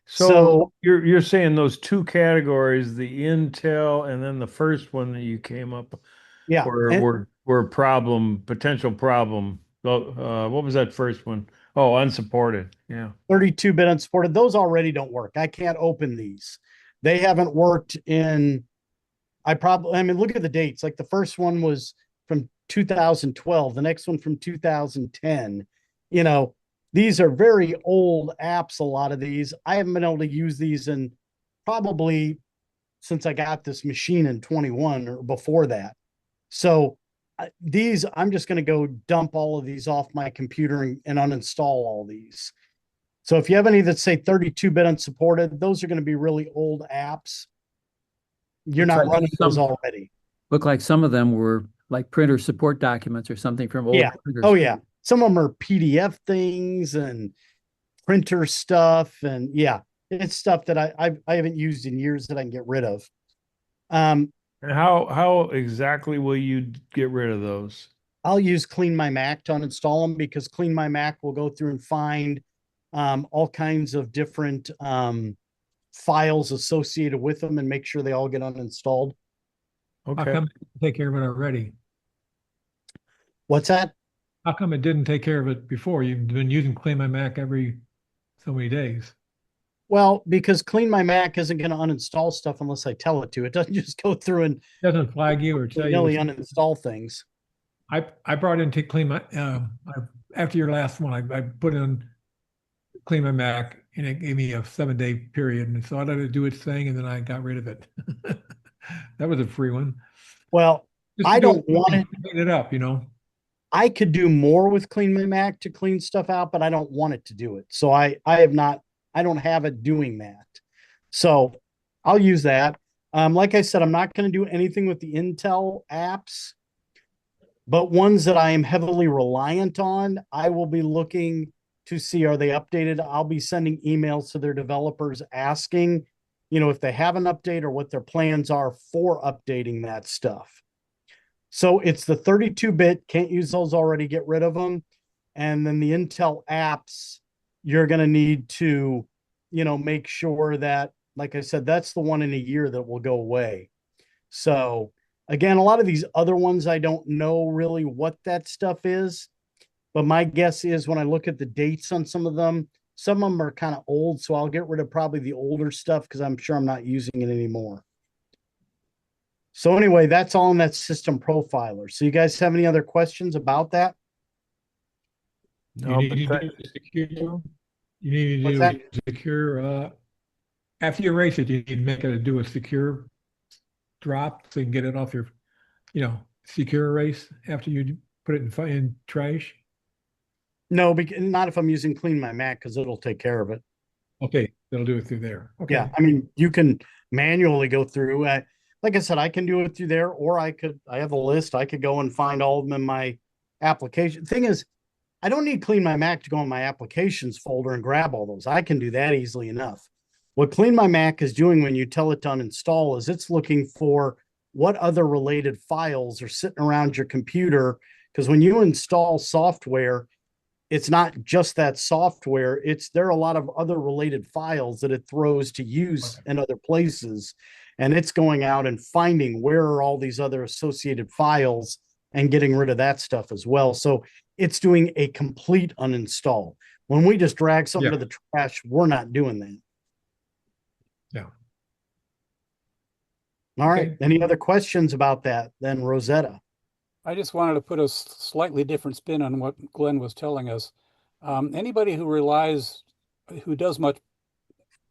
So you're saying those two categories, the Intel and then the first one that you came up yeah, were potential problem. What was that first one? Oh, unsupported. Yeah. 32-bit unsupported. Those already don't work. I can't open these. They haven't worked in, I mean, look at the dates. Like the first one was from 2012, the next one from 2010. You know, these are very old apps, a lot of these. I haven't been able to use these in probably since I got this machine in 21 or before that. So these, I'm just going to go dump all of these off my computer and uninstall all these. So if you have any that say 32-bit unsupported, those are going to be really old apps. You're Looks not like running those already. Look like some of them were like printer support documents or something from old printers. Oh, yeah. Some of them are PDF things and printer stuff. And yeah, it's stuff that I haven't used in years that I can get rid of. And how exactly will you get rid of those? I'll use Clean My Mac to uninstall them because Clean My Mac will go through and find all kinds of different files associated with them and make sure they all get uninstalled. How Okay. come it didn't take care of it already? What's that? How come it didn't take care of it before? You've been using Clean My Mac every so many days. Well, because Clean My Mac isn't going to uninstall stuff unless I tell it to. It doesn't just go through and Doesn't flag you or tell you willy it's, uninstall things. I brought in to clean my, after your last one, I put in clean my Mac and it gave me a 7-day period. And so I let it do its thing and then I got rid of it. That was a free one. Well, Just to I do don't want it. clean it up, you know? I could do more with Clean My Mac to clean stuff out, but I don't want it to do it. So I have not, I don't have it doing that. So I'll use that. Like I said, I'm not going to do anything with the Intel apps, but ones that I am heavily reliant on, I will be looking to see, are they updated? I'll be sending emails to their developers asking, if they have an update or what their plans are for updating that stuff. So it's the 32-bit, can't use those already, get rid of them. And then the Intel apps, you're going to need to, make sure that, like I said, that's the one in a year that will go away. So again, a lot of these other ones, I don't know really what that stuff is, but my guess is when I look at the dates on some of them are kind of old. So I'll get rid of probably the older stuff because I'm sure I'm not using it anymore. So anyway, that's all in that system profiler. So you guys have any other questions about that? You No, need but to do secure, you need What's to that? do secure, after you erase it, you need to make it do a secure drop so you can get it off your, secure erase after you put it in trash. No, not if I'm using Clean My Mac because it'll take care of it. Okay, that'll do it through there. Okay. Yeah, I mean, you can manually go through. Like I said, I can do it through there, or I have a list. I could go and find all of them in my application. Thing is, I don't need Clean My Mac to go in my applications folder and grab all those. I can do that easily enough. What Clean My Mac is doing when you tell it to uninstall is it's looking for what other related files are sitting around your computer. Because when you install software, it's not just that software. There are a lot of other related files that it throws to use in other places. And it's going out and finding where are all these other associated files and getting rid of that stuff as well. So it's doing a complete uninstall. When we just drag something Yeah. to the trash, we're not doing that. Yeah. All right. Okay. Any other questions about that then, Rosetta? I just wanted to put a slightly different spin on what Glenn was telling us. Anybody who does much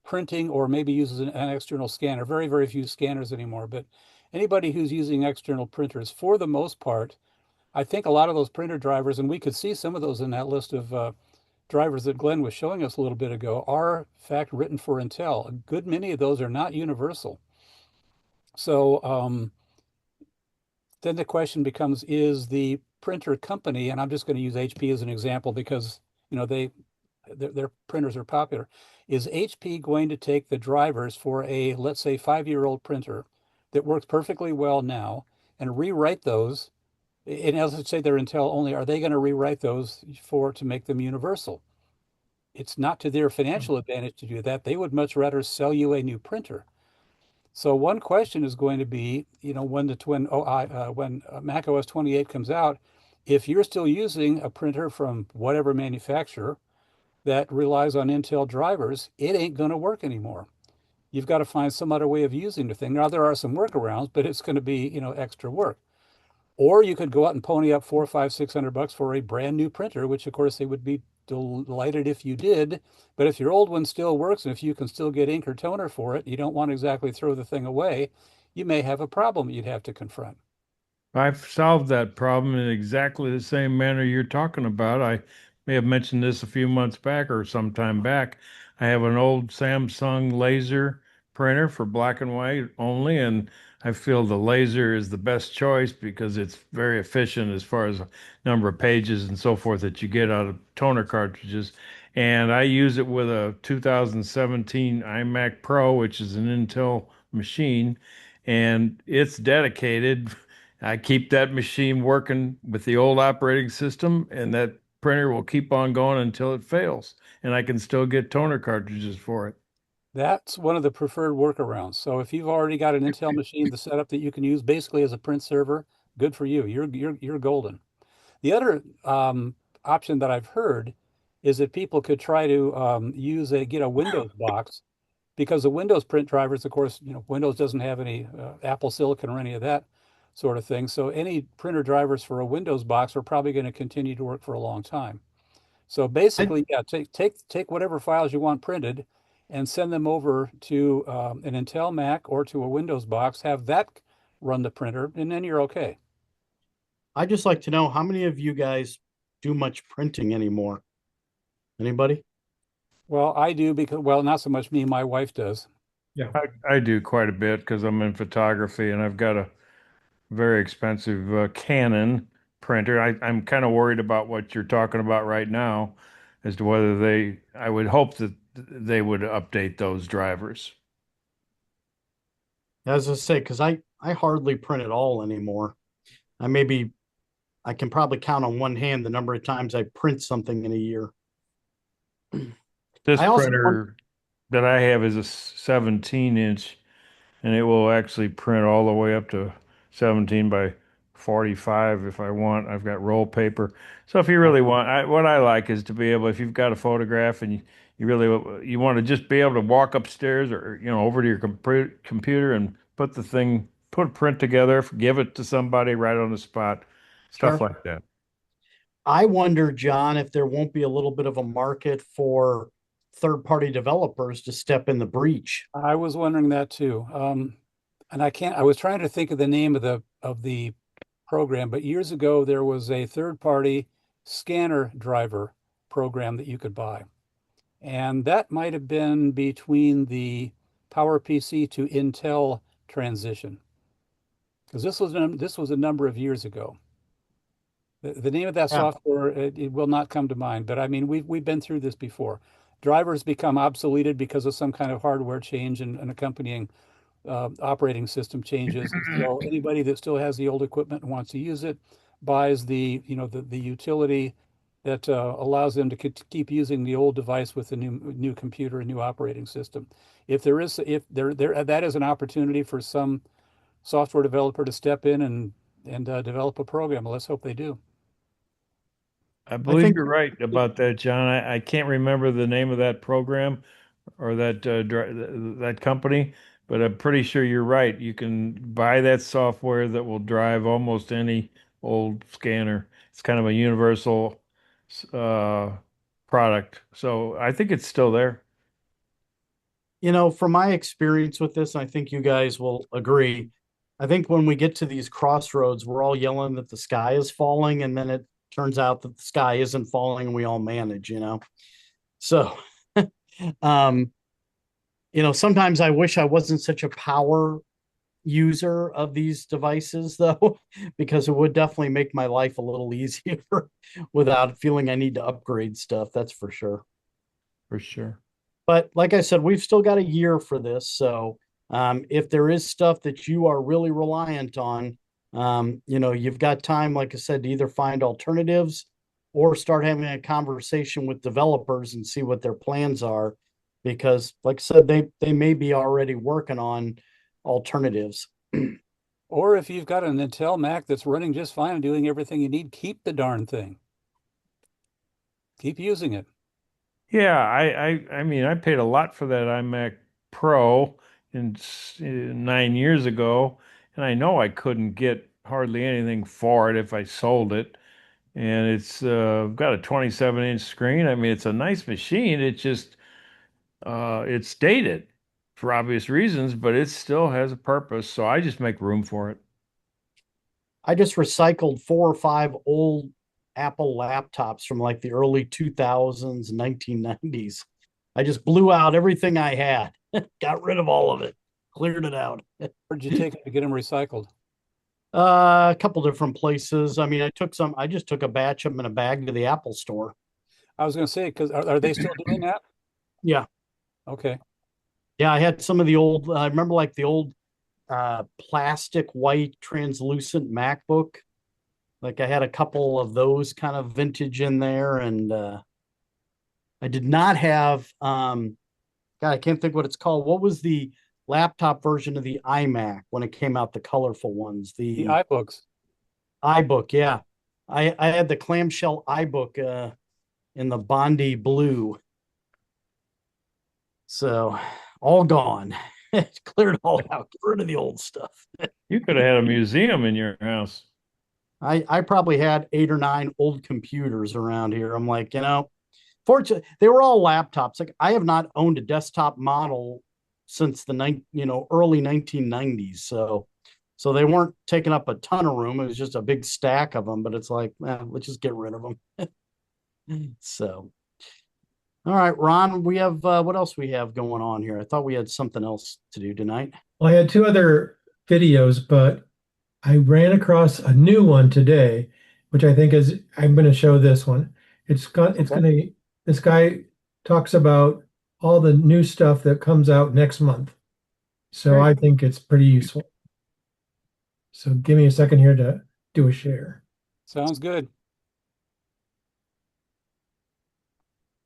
printing or maybe uses an external scanner, very, very few scanners anymore, but anybody who's using external printers, for the most part, I think a lot of those printer drivers, and we could see some of those in that list of drivers that Glenn was showing us a little bit ago, are in fact written for Intel. A good many of those are not universal. So then the question becomes, is the printer company, and I'm just going to use HP as an example because their printers are popular. Is HP going to take the drivers for a, let's say, 5-year-old printer that works perfectly well now and rewrite those? And as I say, they're Intel only. Are they going to rewrite those to make them universal? It's not to their financial advantage to do that. They would much rather sell you a new printer. So one question is going to be, when Mac OS 28 comes out, if you're still using a printer from whatever manufacturer that relies on Intel drivers, it ain't going to work anymore. You've got to find some other way of using the thing. Now there are some workarounds, but it's going to be, extra work. Or you could go out and pony up $400, $500, $600 for a brand new printer, which of course they would be delighted if you did. But if your old one still works and if you can still get ink or toner for it, you don't want to exactly throw the thing away. You may have a problem you'd have to confront. I've solved that problem in exactly the same manner you're talking about. I may have mentioned this a few months back or some time back. I have an old Samsung laser printer for black and white only, and I feel the laser is the best choice because it's very efficient as far as number of pages and so forth that you get out of toner cartridges. And I use it with a 2017 iMac Pro, which is an Intel machine, and it's dedicated. I keep that machine working with the old operating system, and that printer will keep on going until it fails, and I can still get toner cartridges for it. That's one of the preferred workarounds. So if you've already got an Intel machine, the setup that you can use basically as a print server, good for you. You're golden. The other option that I've heard is that people could try to get a Windows box, because the Windows print drivers, of course, Windows doesn't have any Apple Silicon or any of that sort of thing. So any printer drivers for a Windows box are probably going to continue to work for a long time. So I, basically, yeah, take whatever files you want printed and send them over to an Intel Mac or to a Windows box, have that run the printer, and then you're okay. I just like to know how many of you guys do much printing anymore? Anybody? Well, I do because, well, not so much me, my wife does. Yeah. I do quite a bit because I'm in photography and I've got a very expensive Canon printer. I'm kind of worried about what you're talking about right now as to whether I would hope that they would update those drivers. As I say, because I hardly print at all anymore. I can probably count on one hand the number of times I print something in a year. This I also want, printer that I have is a 17-inch and it will actually print all the way up to 17 by 45 if I want. I've got roll paper. So if you really want, what I like is to be able, if you've got a photograph and you really you want to just be able to walk upstairs or over to your computer and put a print together, give it to somebody right on the spot, stuff sure. like that. I wonder, John, if there won't be a little bit of a market for third-party developers to step in the breach. I was wondering that too. And I was trying to think of the name of the program, but years ago there was a third-party scanner driver program that you could buy. And that might have been between the PowerPC to Intel transition, because this was a number of years ago. The name of that Yeah. software, it will not come to mind, but I mean, we've been through this before. Drivers become obsoleted because of some kind of hardware change and accompanying operating system changes. So anybody that still has the old equipment and wants to use it buys the utility that allows them to keep using the old device with the new computer and new operating system. If there that is an opportunity for some software developer to step in and develop a program. Let's hope they do. I I believe think you're right about that, John. I can't remember the name of that program or that company, but I'm pretty sure you're right. You can buy that software that will drive almost any old scanner. It's kind of a universal uh, product. So I think it's still there. from my experience with this, I think you guys will agree. I think when we get to these crossroads, we're all yelling that the sky is falling, and then it turns out that the sky isn't falling and we all manage. So, um, sometimes I wish I wasn't such a power user of these devices, though, because it would definitely make my life a little easier without feeling I need to upgrade stuff. That's for sure. For sure. But like I said, we've still got a year for this. So if there is stuff that you are really reliant on, you've got time, like I said, to either find alternatives or start having a conversation with developers and see what their plans are. Because, like I said, they may be already working on alternatives. Or if you've got an Intel Mac that's running just fine and doing everything you need, keep the darn thing. Keep using it. Yeah, I mean, I paid a lot for that iMac Pro 9 years ago, and I know I couldn't get hardly anything for it if I sold it. And it's got a 27-inch screen. I mean, it's a nice machine. It's dated for obvious reasons, but it still has a purpose. So I just make room for it. I just recycled 4 or 5 old Apple laptops from like the early 2000s, 1990s. I just blew out everything I had, got rid of all of it, cleared it out. Where'd you take them to get them recycled? A couple different places. I mean, I just took a batch of them in a bag to the Apple store. I was going to say, because are they still doing that? Yeah. Okay. Yeah. I had some of the old, I remember like the old plastic white translucent MacBook. Like I had a couple of those kind of vintage in there. And I did not have, God, I can't think what it's called. What was the laptop version of the iMac when it came out, the colorful ones? The The iBooks. iBook, yeah. I had the clamshell iBook in the Bondi blue. So all gone. Cleared it all out. Get rid of the old stuff. You could have had a museum in your house. I probably had 8 or 9 old computers around here. I'm like, fortunately, they were all laptops. Like I have not owned a desktop model since the early 1990s. So they weren't taking up a ton of room. It was just a big stack of them. But it's like, let's just get rid of them. So, all right, Ron, we have what else we have going on here? I thought we had something else to do tonight. Well, I had 2 other videos, but I ran across a new one today, which I think is, I'm going to show this one. It's going to, this guy talks about all the new stuff that comes out next month. So Great. I think it's pretty useful. So give me a second here to do a share. Sounds good.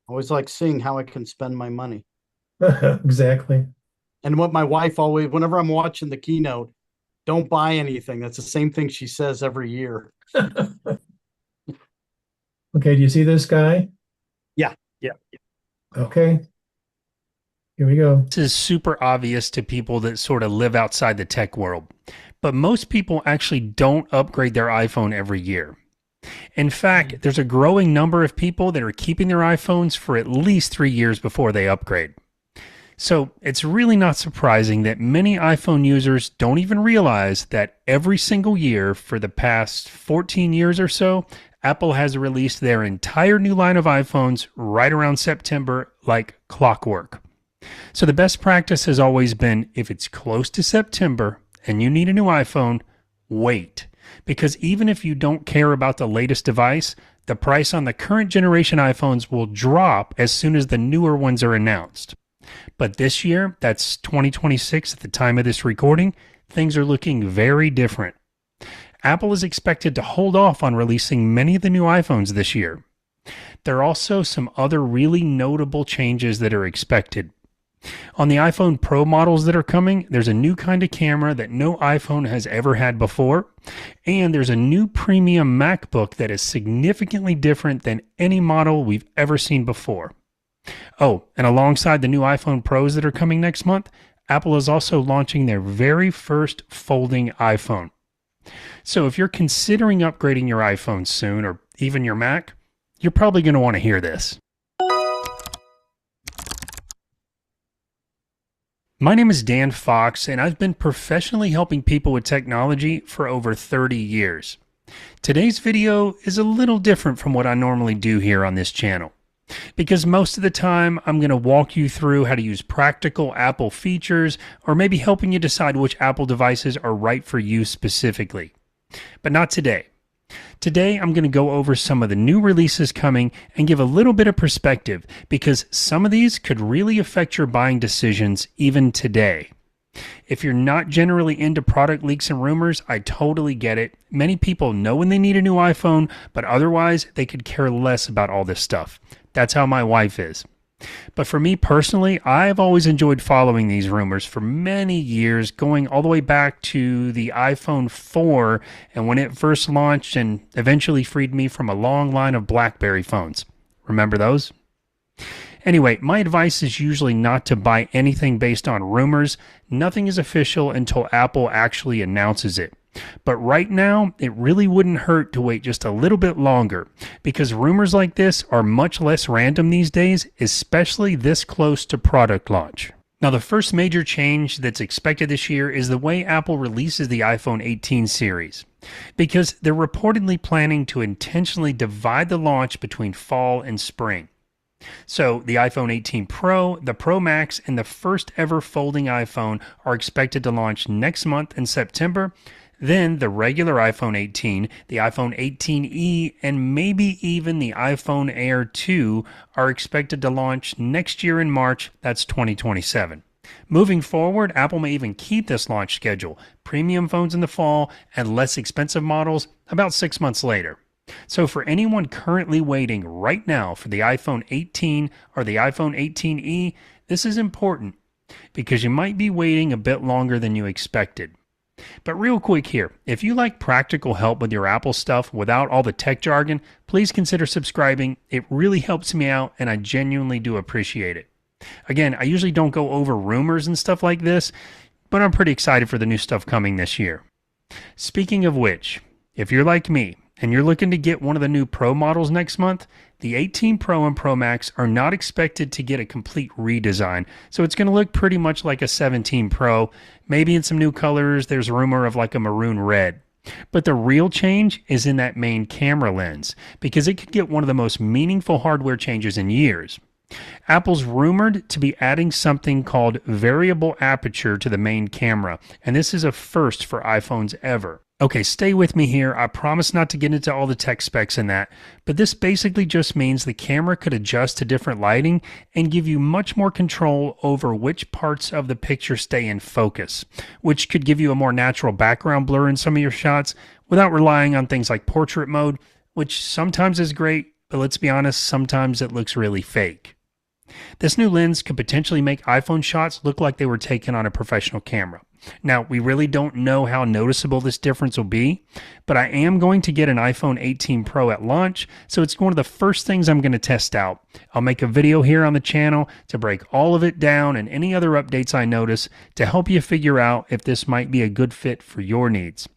Always like seeing how I can spend my money. Exactly. And what my wife always, whenever I'm watching the keynote, don't buy anything. That's the same thing she says every year. Okay, do you see this guy? Yeah. Okay. Here we go. This is super obvious to people that sort of live outside the tech world, but most people actually don't upgrade their iPhone every year. In fact, there's a growing number of people that are keeping their iPhones for at least 3 years before they upgrade. So it's really not surprising that many iPhone users don't even realize that every single year for the past 14 years or so, Apple has released their entire new line of iPhones right around September like clockwork. So the best practice has always been, if it's close to September and you need a new iPhone, wait. Because even if you don't care about the latest device, the price on the current generation iPhones will drop as soon as the newer ones are announced. But this year, that's 2026 at the time of this recording, things are looking very different. Apple is expected to hold off on releasing many of the new iPhones this year. There are also some other really notable changes that are expected. On the iPhone Pro models that are coming, there's a new kind of camera that no iPhone has ever had before, and there's a new premium MacBook that is significantly different than any model we've ever seen before. Oh, and alongside the new iPhone Pros that are coming next month, Apple is also launching their very first folding iPhone. So if you're considering upgrading your iPhone soon, or even your Mac, you're probably going to want to hear this. My name is Dan Fox, and I've been professionally helping people with technology for over 30 years. Today's video is a little different from what I normally do here on this channel, because most of the time I'm going to walk you through how to use practical Apple features, or maybe helping you decide which Apple devices are right for you specifically. But not today. Today, I'm going to go over some of the new releases coming and give a little bit of perspective, because some of these could really affect your buying decisions even today. If you're not generally into product leaks and rumors, I totally get it. Many people know when they need a new iPhone, but otherwise they could care less about all this stuff. That's how my wife is. But for me personally, I've always enjoyed following these rumors for many years, going all the way back to the iPhone 4 and when it first launched and eventually freed me from a long line of BlackBerry phones. Remember those? Anyway, my advice is usually not to buy anything based on rumors. Nothing is official until Apple actually announces it. But right now, it really wouldn't hurt to wait just a little bit longer, because rumors like this are much less random these days, especially this close to product launch. Now, the first major change that's expected this year is the way Apple releases the iPhone 18 series, because they're reportedly planning to intentionally divide the launch between fall and spring. So the iPhone 18 Pro, the Pro Max, and the first ever folding iPhone are expected to launch next month in September. Then the regular iPhone 18, the iPhone 18e, and maybe even the iPhone Air 2 are expected to launch next year in March. That's 2027. Moving forward, Apple may even keep this launch schedule. Premium phones in the fall and less expensive models about 6 months later. So for anyone currently waiting right now for the iPhone 18 or the iPhone 18e, this is important because you might be waiting a bit longer than you expected. But real quick here, if you like practical help with your Apple stuff without all the tech jargon, please consider subscribing. It really helps me out and I genuinely do appreciate it. Again, I usually don't go over rumors and stuff like this, but I'm pretty excited for the new stuff coming this year. Speaking of which, if you're like me and you're looking to get one of the new Pro models next month, the 18 Pro and Pro Max are not expected to get a complete redesign, so it's going to look pretty much like a 17 Pro, maybe in some new colors. There's a rumor of like a maroon red. But the real change is in that main camera lens, because it could get one of the most meaningful hardware changes in years. Apple's rumored to be adding something called variable aperture to the main camera, and this is a first for iPhones ever. Okay, stay with me here. I promise not to get into all the tech specs in that, but this basically just means the camera could adjust to different lighting and give you much more control over which parts of the picture stay in focus, which could give you a more natural background blur in some of your shots without relying on things like portrait mode, which sometimes is great, but let's be honest, sometimes it looks really fake. This new lens could potentially make iPhone shots look like they were taken on a professional camera. Now, we really don't know how noticeable this difference will be, but I am going to get an iPhone 18 Pro at launch, so it's one of the first things I'm going to test out. I'll make a video here on the channel to break all of it down and any other updates I notice to help you figure out if this might be a good fit for your needs.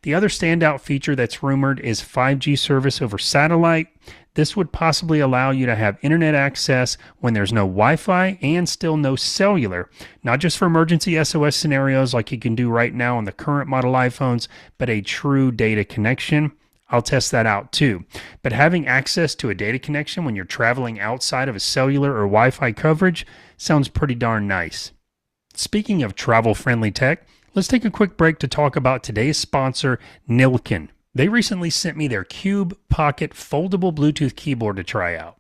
The other standout feature that's rumored is 5G service over satellite. This would possibly allow you to have internet access when there's no Wi-Fi and still no cellular, not just for emergency SOS scenarios like you can do right now on the current model iPhones, but a true data connection. I'll test that out too. But having access to a data connection when you're traveling outside of a cellular or Wi-Fi coverage sounds pretty darn nice. Speaking of travel-friendly tech, let's take a quick break to talk about today's sponsor, Nilkin. They recently sent me their Cube Pocket foldable Bluetooth keyboard to try out.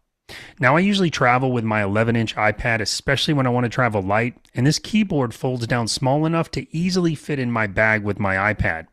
Now, I usually travel with my 11-inch iPad, especially when I want to travel light, and this keyboard folds down small enough to easily fit in my bag with my iPad.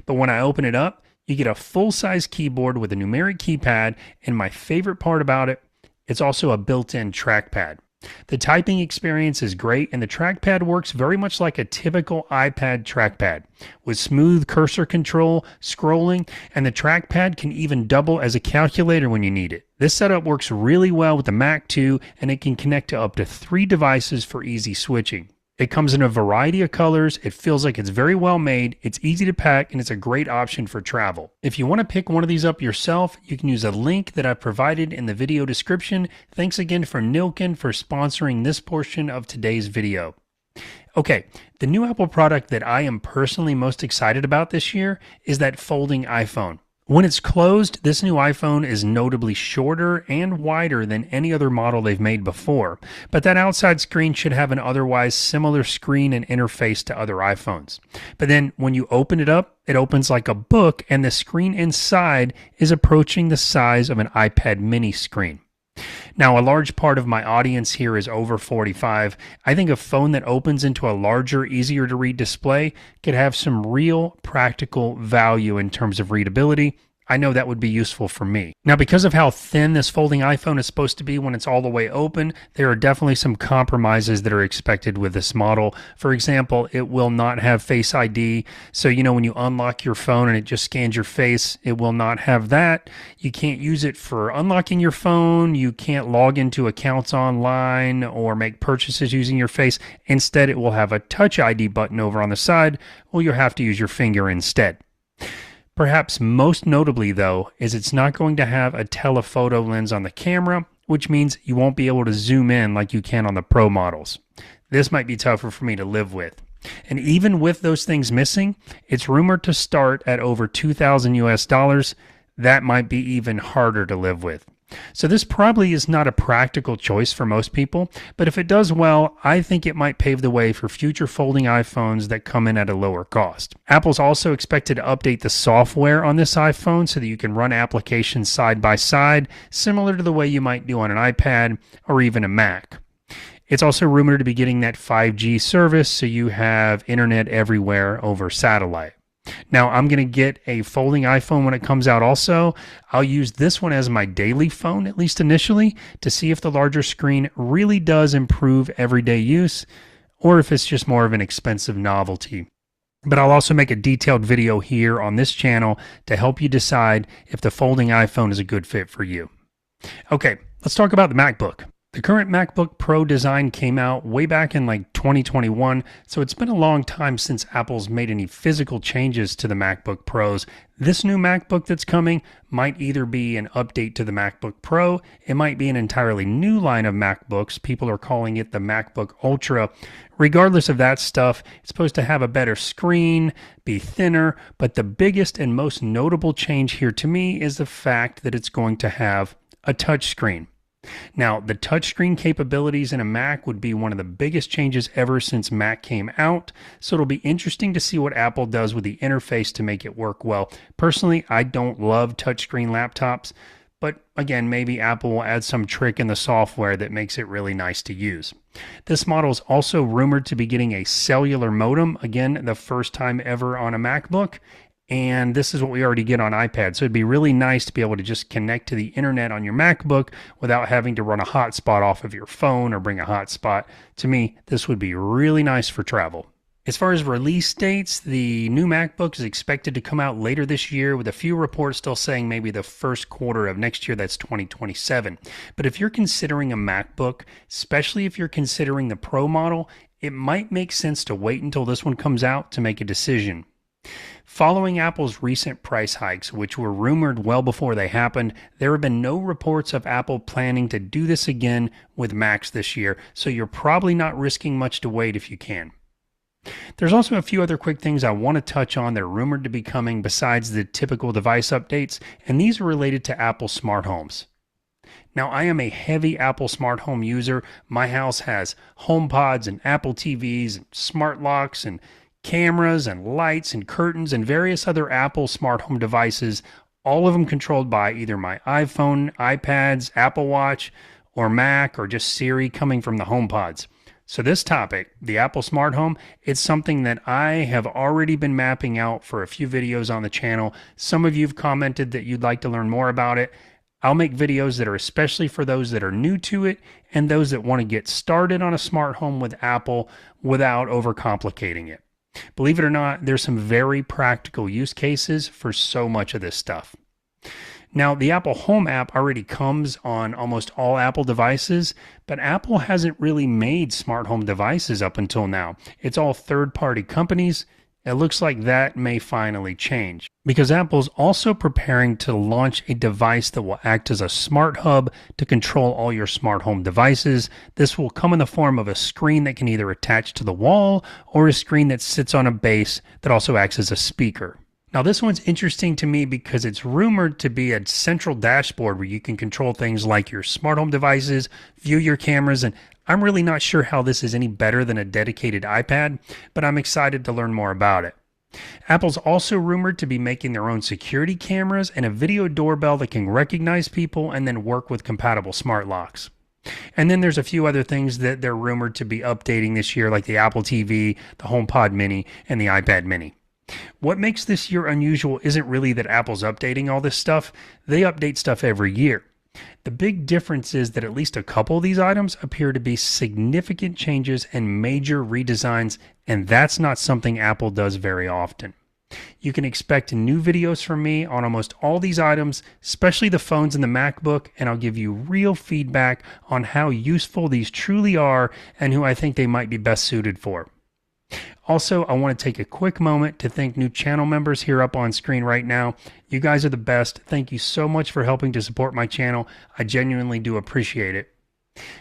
But when I open it up, you get a full-size keyboard with a numeric keypad, and my favorite part about it, it's also a built-in trackpad. The typing experience is great, and the trackpad works very much like a typical iPad trackpad, with smooth cursor control, scrolling, and the trackpad can even double as a calculator when you need it. This setup works really well with the Mac too, and it can connect to up to 3 devices for easy switching. It comes in a variety of colors, it feels like it's very well made, it's easy to pack, and it's a great option for travel. If you want to pick one of these up yourself, you can use a link that I've provided in the video description. Thanks again for Nilkin for sponsoring this portion of today's video. Okay, the new Apple product that I am personally most excited about this year is that folding iPhone. When it's closed, this new iPhone is notably shorter and wider than any other model they've made before, but that outside screen should have an otherwise similar screen and interface to other iPhones. But then when you open it up, it opens like a book, and the screen inside is approaching the size of an iPad mini screen. Now, a large part of my audience here is over 45. I think a phone that opens into a larger, easier to read display could have some real practical value in terms of readability. I know that would be useful for me. Now, because of how thin this folding iPhone is supposed to be when it's all the way open, there are definitely some compromises that are expected with this model. For example, it will not have Face ID. So, when you unlock your phone and it just scans your face, it will not have that. You can't use it for unlocking your phone. You can't log into accounts online or make purchases using your face. Instead, it will have a Touch ID button over on the side. Well, you'll have to use your finger instead. Perhaps most notably, though, is it's not going to have a telephoto lens on the camera, which means you won't be able to zoom in like you can on the Pro models. This might be tougher for me to live with. And even with those things missing, it's rumored to start at over $2,000 US. That might be even harder to live with. So this probably is not a practical choice for most people, but if it does well, I think it might pave the way for future folding iPhones that come in at a lower cost. Apple's also expected to update the software on this iPhone so that you can run applications side by side, similar to the way you might do on an iPad or even a Mac. It's also rumored to be getting that 5G service, so you have internet everywhere over satellite. Now, I'm going to get a folding iPhone when it comes out also. I'll use this one as my daily phone, at least initially, to see if the larger screen really does improve everyday use, or if it's just more of an expensive novelty. But I'll also make a detailed video here on this channel to help you decide if the folding iPhone is a good fit for you. Okay, let's talk about the MacBook. The current MacBook Pro design came out way back in like 2021, so it's been a long time since Apple's made any physical changes to the MacBook Pros. This new MacBook that's coming might either be an update to the MacBook Pro, it might be an entirely new line of MacBooks. People are calling it the MacBook Ultra. Regardless of that stuff, it's supposed to have a better screen, be thinner, but the biggest and most notable change here to me is the fact that it's going to have a touchscreen. Now, the touchscreen capabilities in a Mac would be one of the biggest changes ever since Mac came out, so it'll be interesting to see what Apple does with the interface to make it work well. Personally, I don't love touchscreen laptops, but again, maybe Apple will add some trick in the software that makes it really nice to use. This model is also rumored to be getting a cellular modem, again, the first time ever on a MacBook. And this is what we already get on iPad. So it'd be really nice to be able to just connect to the internet on your MacBook without having to run a hotspot off of your phone or bring a hotspot. To me, this would be really nice for travel. As far as release dates, the new MacBook is expected to come out later this year, with a few reports still saying maybe the first quarter of next year, that's 2027. But if you're considering a MacBook, especially if you're considering the Pro model, it might make sense to wait until this one comes out to make a decision. Following Apple's recent price hikes, which were rumored well before they happened, there have been no reports of Apple planning to do this again with Macs this year, so you're probably not risking much to wait if you can. There's also a few other quick things I want to touch on that are rumored to be coming besides the typical device updates, and these are related to Apple smart homes. Now, I am a heavy Apple smart home user. My house has HomePods and Apple TVs and smart locks and cameras and lights and curtains and various other Apple smart home devices, all of them controlled by either my iPhone, iPads, Apple Watch, or Mac, or just Siri coming from the HomePods. So this topic, the Apple smart home, it's something that I have already been mapping out for a few videos on the channel. Some of you have commented that you'd like to learn more about it. I'll make videos that are especially for those that are new to it and those that want to get started on a smart home with Apple without overcomplicating it. Believe it or not, there's some very practical use cases for so much of this stuff. Now, the Apple Home app already comes on almost all Apple devices, but Apple hasn't really made smart home devices up until now. It's all third-party companies. It looks like that may finally change because Apple's also preparing to launch a device that will act as a smart hub to control all your smart home devices. This will come in the form of a screen that can either attach to the wall or a screen that sits on a base that also acts as a speaker. Now, this one's interesting to me because it's rumored to be a central dashboard where you can control things like your smart home devices, view your cameras, and I'm really not sure how this is any better than a dedicated iPad, but I'm excited to learn more about it. Apple's also rumored to be making their own security cameras and a video doorbell that can recognize people and then work with compatible smart locks. And then there's a few other things that they're rumored to be updating this year, like the Apple TV, the HomePod Mini, and the iPad Mini. What makes this year unusual isn't really that Apple's updating all this stuff. They update stuff every year. The big difference is that at least a couple of these items appear to be significant changes and major redesigns, and that's not something Apple does very often. You can expect new videos from me on almost all these items, especially the phones and the MacBook, and I'll give you real feedback on how useful these truly are and who I think they might be best suited for. Also, I want to take a quick moment to thank new channel members here up on screen right now. You guys are the best. Thank you so much for helping to support my channel. I genuinely do appreciate it.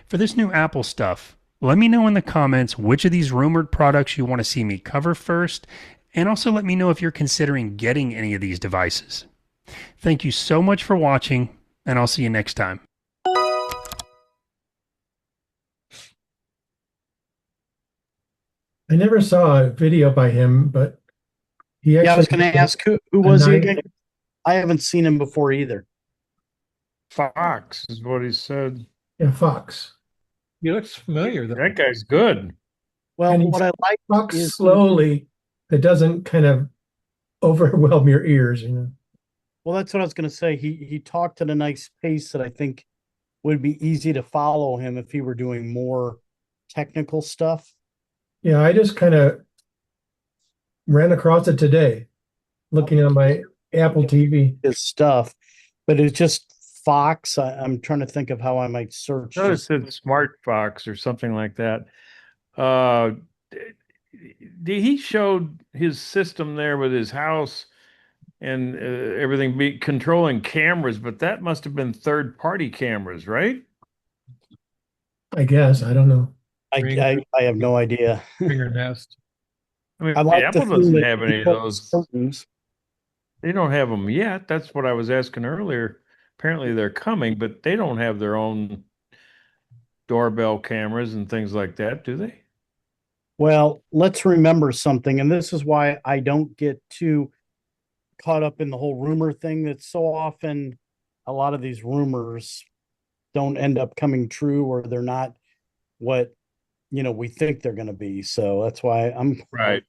For this new Apple stuff, let me know in the comments which of these rumored products you want to see me cover first, and also let me know if you're considering getting any of these devices. Thank you so much for watching, and I'll see you next time. I never saw a video by him, but he actually. Yeah, I was going to ask who was he again? I haven't seen him before either. Fox is what he said. Yeah, Fox. He looks familiar, though. That guy's good. Well, And what I like Talks is slowly. It doesn't kind of overwhelm your ears, you know. well, that's what I was going to say. He talked at a nice pace that I think would be easy to follow him if he were doing more technical stuff. Yeah, I just kind of ran across it today, looking at my Apple TV. His stuff, but it's just Fox. I'm trying to think of how I might search. No, it Just said Smart Fox or something like that. Uh, he showed his system there with his house and everything be controlling cameras, but that must have been third-party cameras, right? I guess. I don't know. Ring, I have no idea. Ringer Nest. I mean, I like to Apple think doesn't that have he any of controls those. curtains. They don't have them yet. That's what I was asking earlier. Apparently they're coming, but they don't have their own doorbell cameras and things like that, do they? Well, let's remember something, and this is why I don't get too caught up in the whole rumor thing. That so often a lot of these rumors don't end up coming true, or they're not what we think they're going to be. So that's why Right.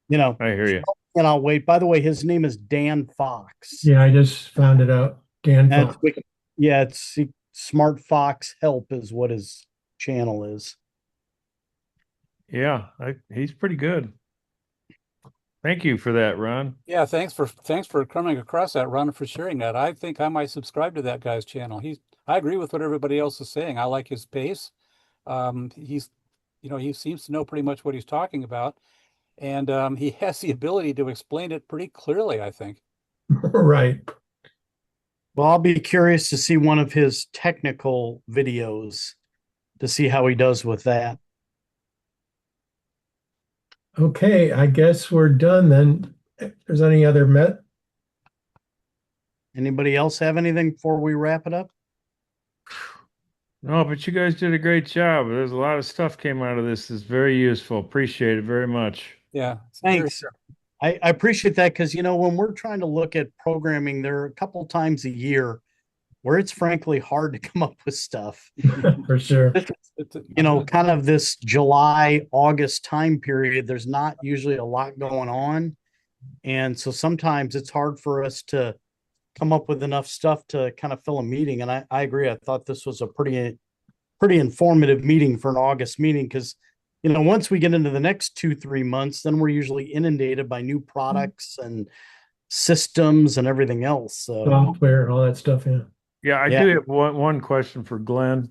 you know, I hear you. and I'll wait. By the way, his name is Dan Fox. Yeah, I just found it out. Dan And Fox. yeah, it's Smart Fox Help is what his channel is. Yeah, he's pretty good. Thank you for that, Ron. Yeah, thanks for coming across that, Ron, and for sharing that. I think I might subscribe to that guy's channel. I agree with what everybody else is saying. I like his pace. He's he seems to know pretty much what he's talking about, and he has the ability to explain it pretty clearly, I think. Right. Well, I'll be curious to see one of his technical videos to see how he does with that. Okay, I guess we're done then. If there's any other Anybody else have anything before we wrap it up? No, but you guys did a great job. There's a lot of stuff came out of this. It's very useful. Appreciate it very much. Yeah, Thanks. I appreciate that because when we're trying to look at programming, there are a couple times a year where it's frankly hard to come up with stuff. for sure. Kind of this July, August time period, there's not usually a lot going on. And so sometimes it's hard for us to come up with enough stuff to kind of fill a meeting. And I agree. I thought this was a pretty informative meeting for an August meeting because, once we get into the next 2-3 months, then we're usually inundated by new products and systems and everything else. So Software and all that stuff, yeah. Yeah, I do have one question for Glenn.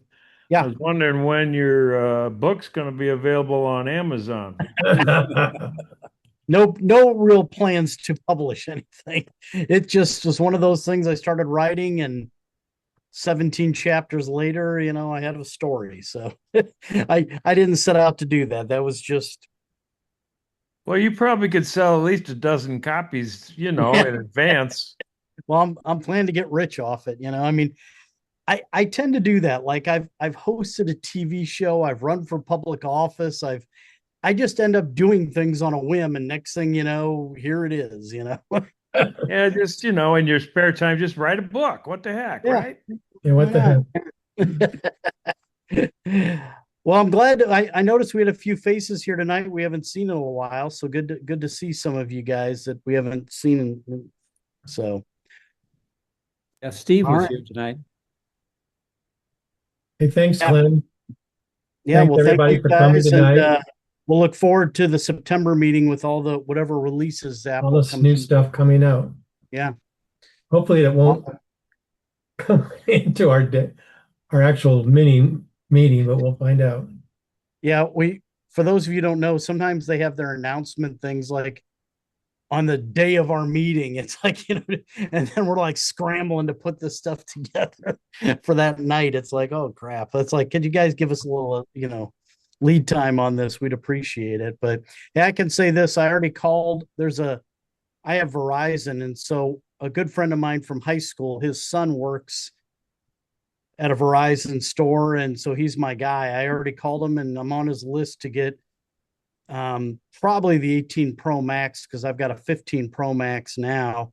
Yeah. I was wondering when your book's going to be available on Amazon. No real plans to publish anything. It just was one of those things I started writing, and 17 chapters later, I had a story. So I didn't set out to do that. That was just. Well, you probably could sell at least a dozen copies, in advance. Well, I'm planning to get rich off it. I mean, I tend to do that. Like I've hosted a TV show, I've run for public office, I just end up doing things on a whim, and next thing you know, here it is. Yeah, just in your spare time, just write a book. What the heck, right? Yeah, what the heck? Well, I'm glad. I noticed we had a few faces here tonight we haven't seen in a while. So good to see some of you guys that we haven't seen. So yeah, Steve All was right. here tonight. Hey, thanks, Yeah. Glenn. Yeah, Thanks, well, thank everybody, you for coming guys, tonight. and we'll look forward to the September meeting with all the whatever releases All Apple this comes. new stuff coming out. Yeah. Hopefully it won't come into our actual mini meeting, but we'll find out. Yeah, for those of you who don't know, sometimes they have their announcement things like on the day of our meeting. It's like, and then we're like scrambling to put this stuff together for that night. It's like, oh crap. It's like, could you guys give us a little, lead time on this? We'd appreciate it. But yeah, I can say this. I already called. I have Verizon. And so a good friend of mine from high school, his son works at a Verizon store. And so he's my guy. I already called him, and I'm on his list to get probably the 18 Pro Max, because I've got a 15 Pro Max now,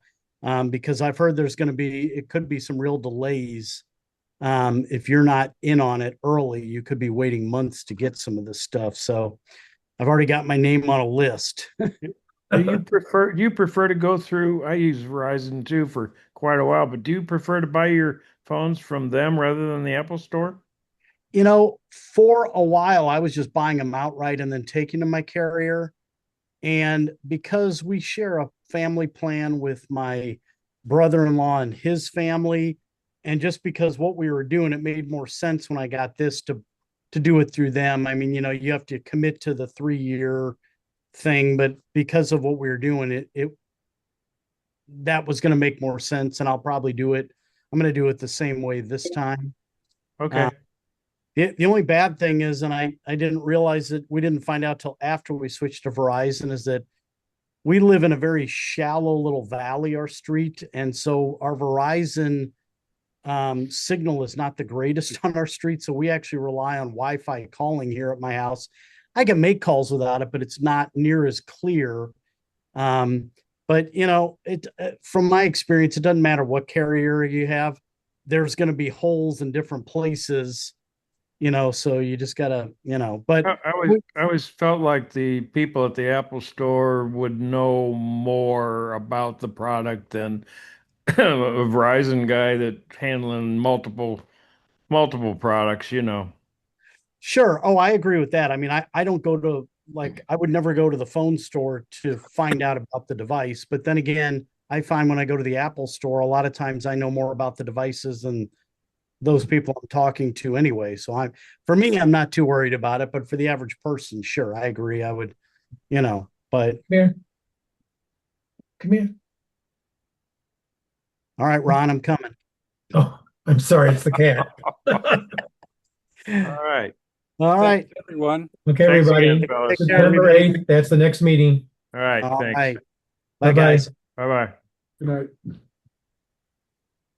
because I've heard it could be some real delays. If you're not in on it early, you could be waiting months to get some of this stuff. So I've already got my name on a list. Do you prefer to go through, I use Verizon too for quite a while, but do you prefer to buy your phones from them rather than the Apple Store? For a while, I was just buying them outright and then taking to my carrier. And because we share a family plan with my brother-in-law and his family, and just because what we were doing, it made more sense when I got this to do it through them. I mean, you have to commit to the 3-year thing, but because of what we were doing, it that was going to make more sense, and I'll probably do it. I'm going to do it the same way this time. Okay. The only bad thing is, and I didn't realize it, we didn't find out till after we switched to Verizon, is that we live in a very shallow little valley, our street. And so our Verizon signal is not the greatest on our street. So we actually rely on Wi-Fi calling here at my house. I can make calls without it, but it's not near as clear. But from my experience, it doesn't matter what carrier you have. There's going to be holes in different places, so you just gotta, but I always felt like the people at the Apple store would know more about the product than a Verizon guy that handling multiple products. sure. Oh, I agree with that. I mean, I don't go to, I would never go to the phone store to find out about the device. But then again, I find when I go to the Apple store, a lot of times I know more about the devices than those people I'm talking to anyway. So for me, I'm not too worried about it, but for the average person, sure, I agree. I would, but Come here. Come here. all right, Ron, I'm coming. Oh, I'm sorry, it's the cat. All right. All right. Thanks, everyone. Okay, Thanks everybody. again, fellas. Take care, September everybody. 8th, that's the next meeting. All right. All Thanks. right. Bye, Bye-bye. guys. Bye-bye. Good night.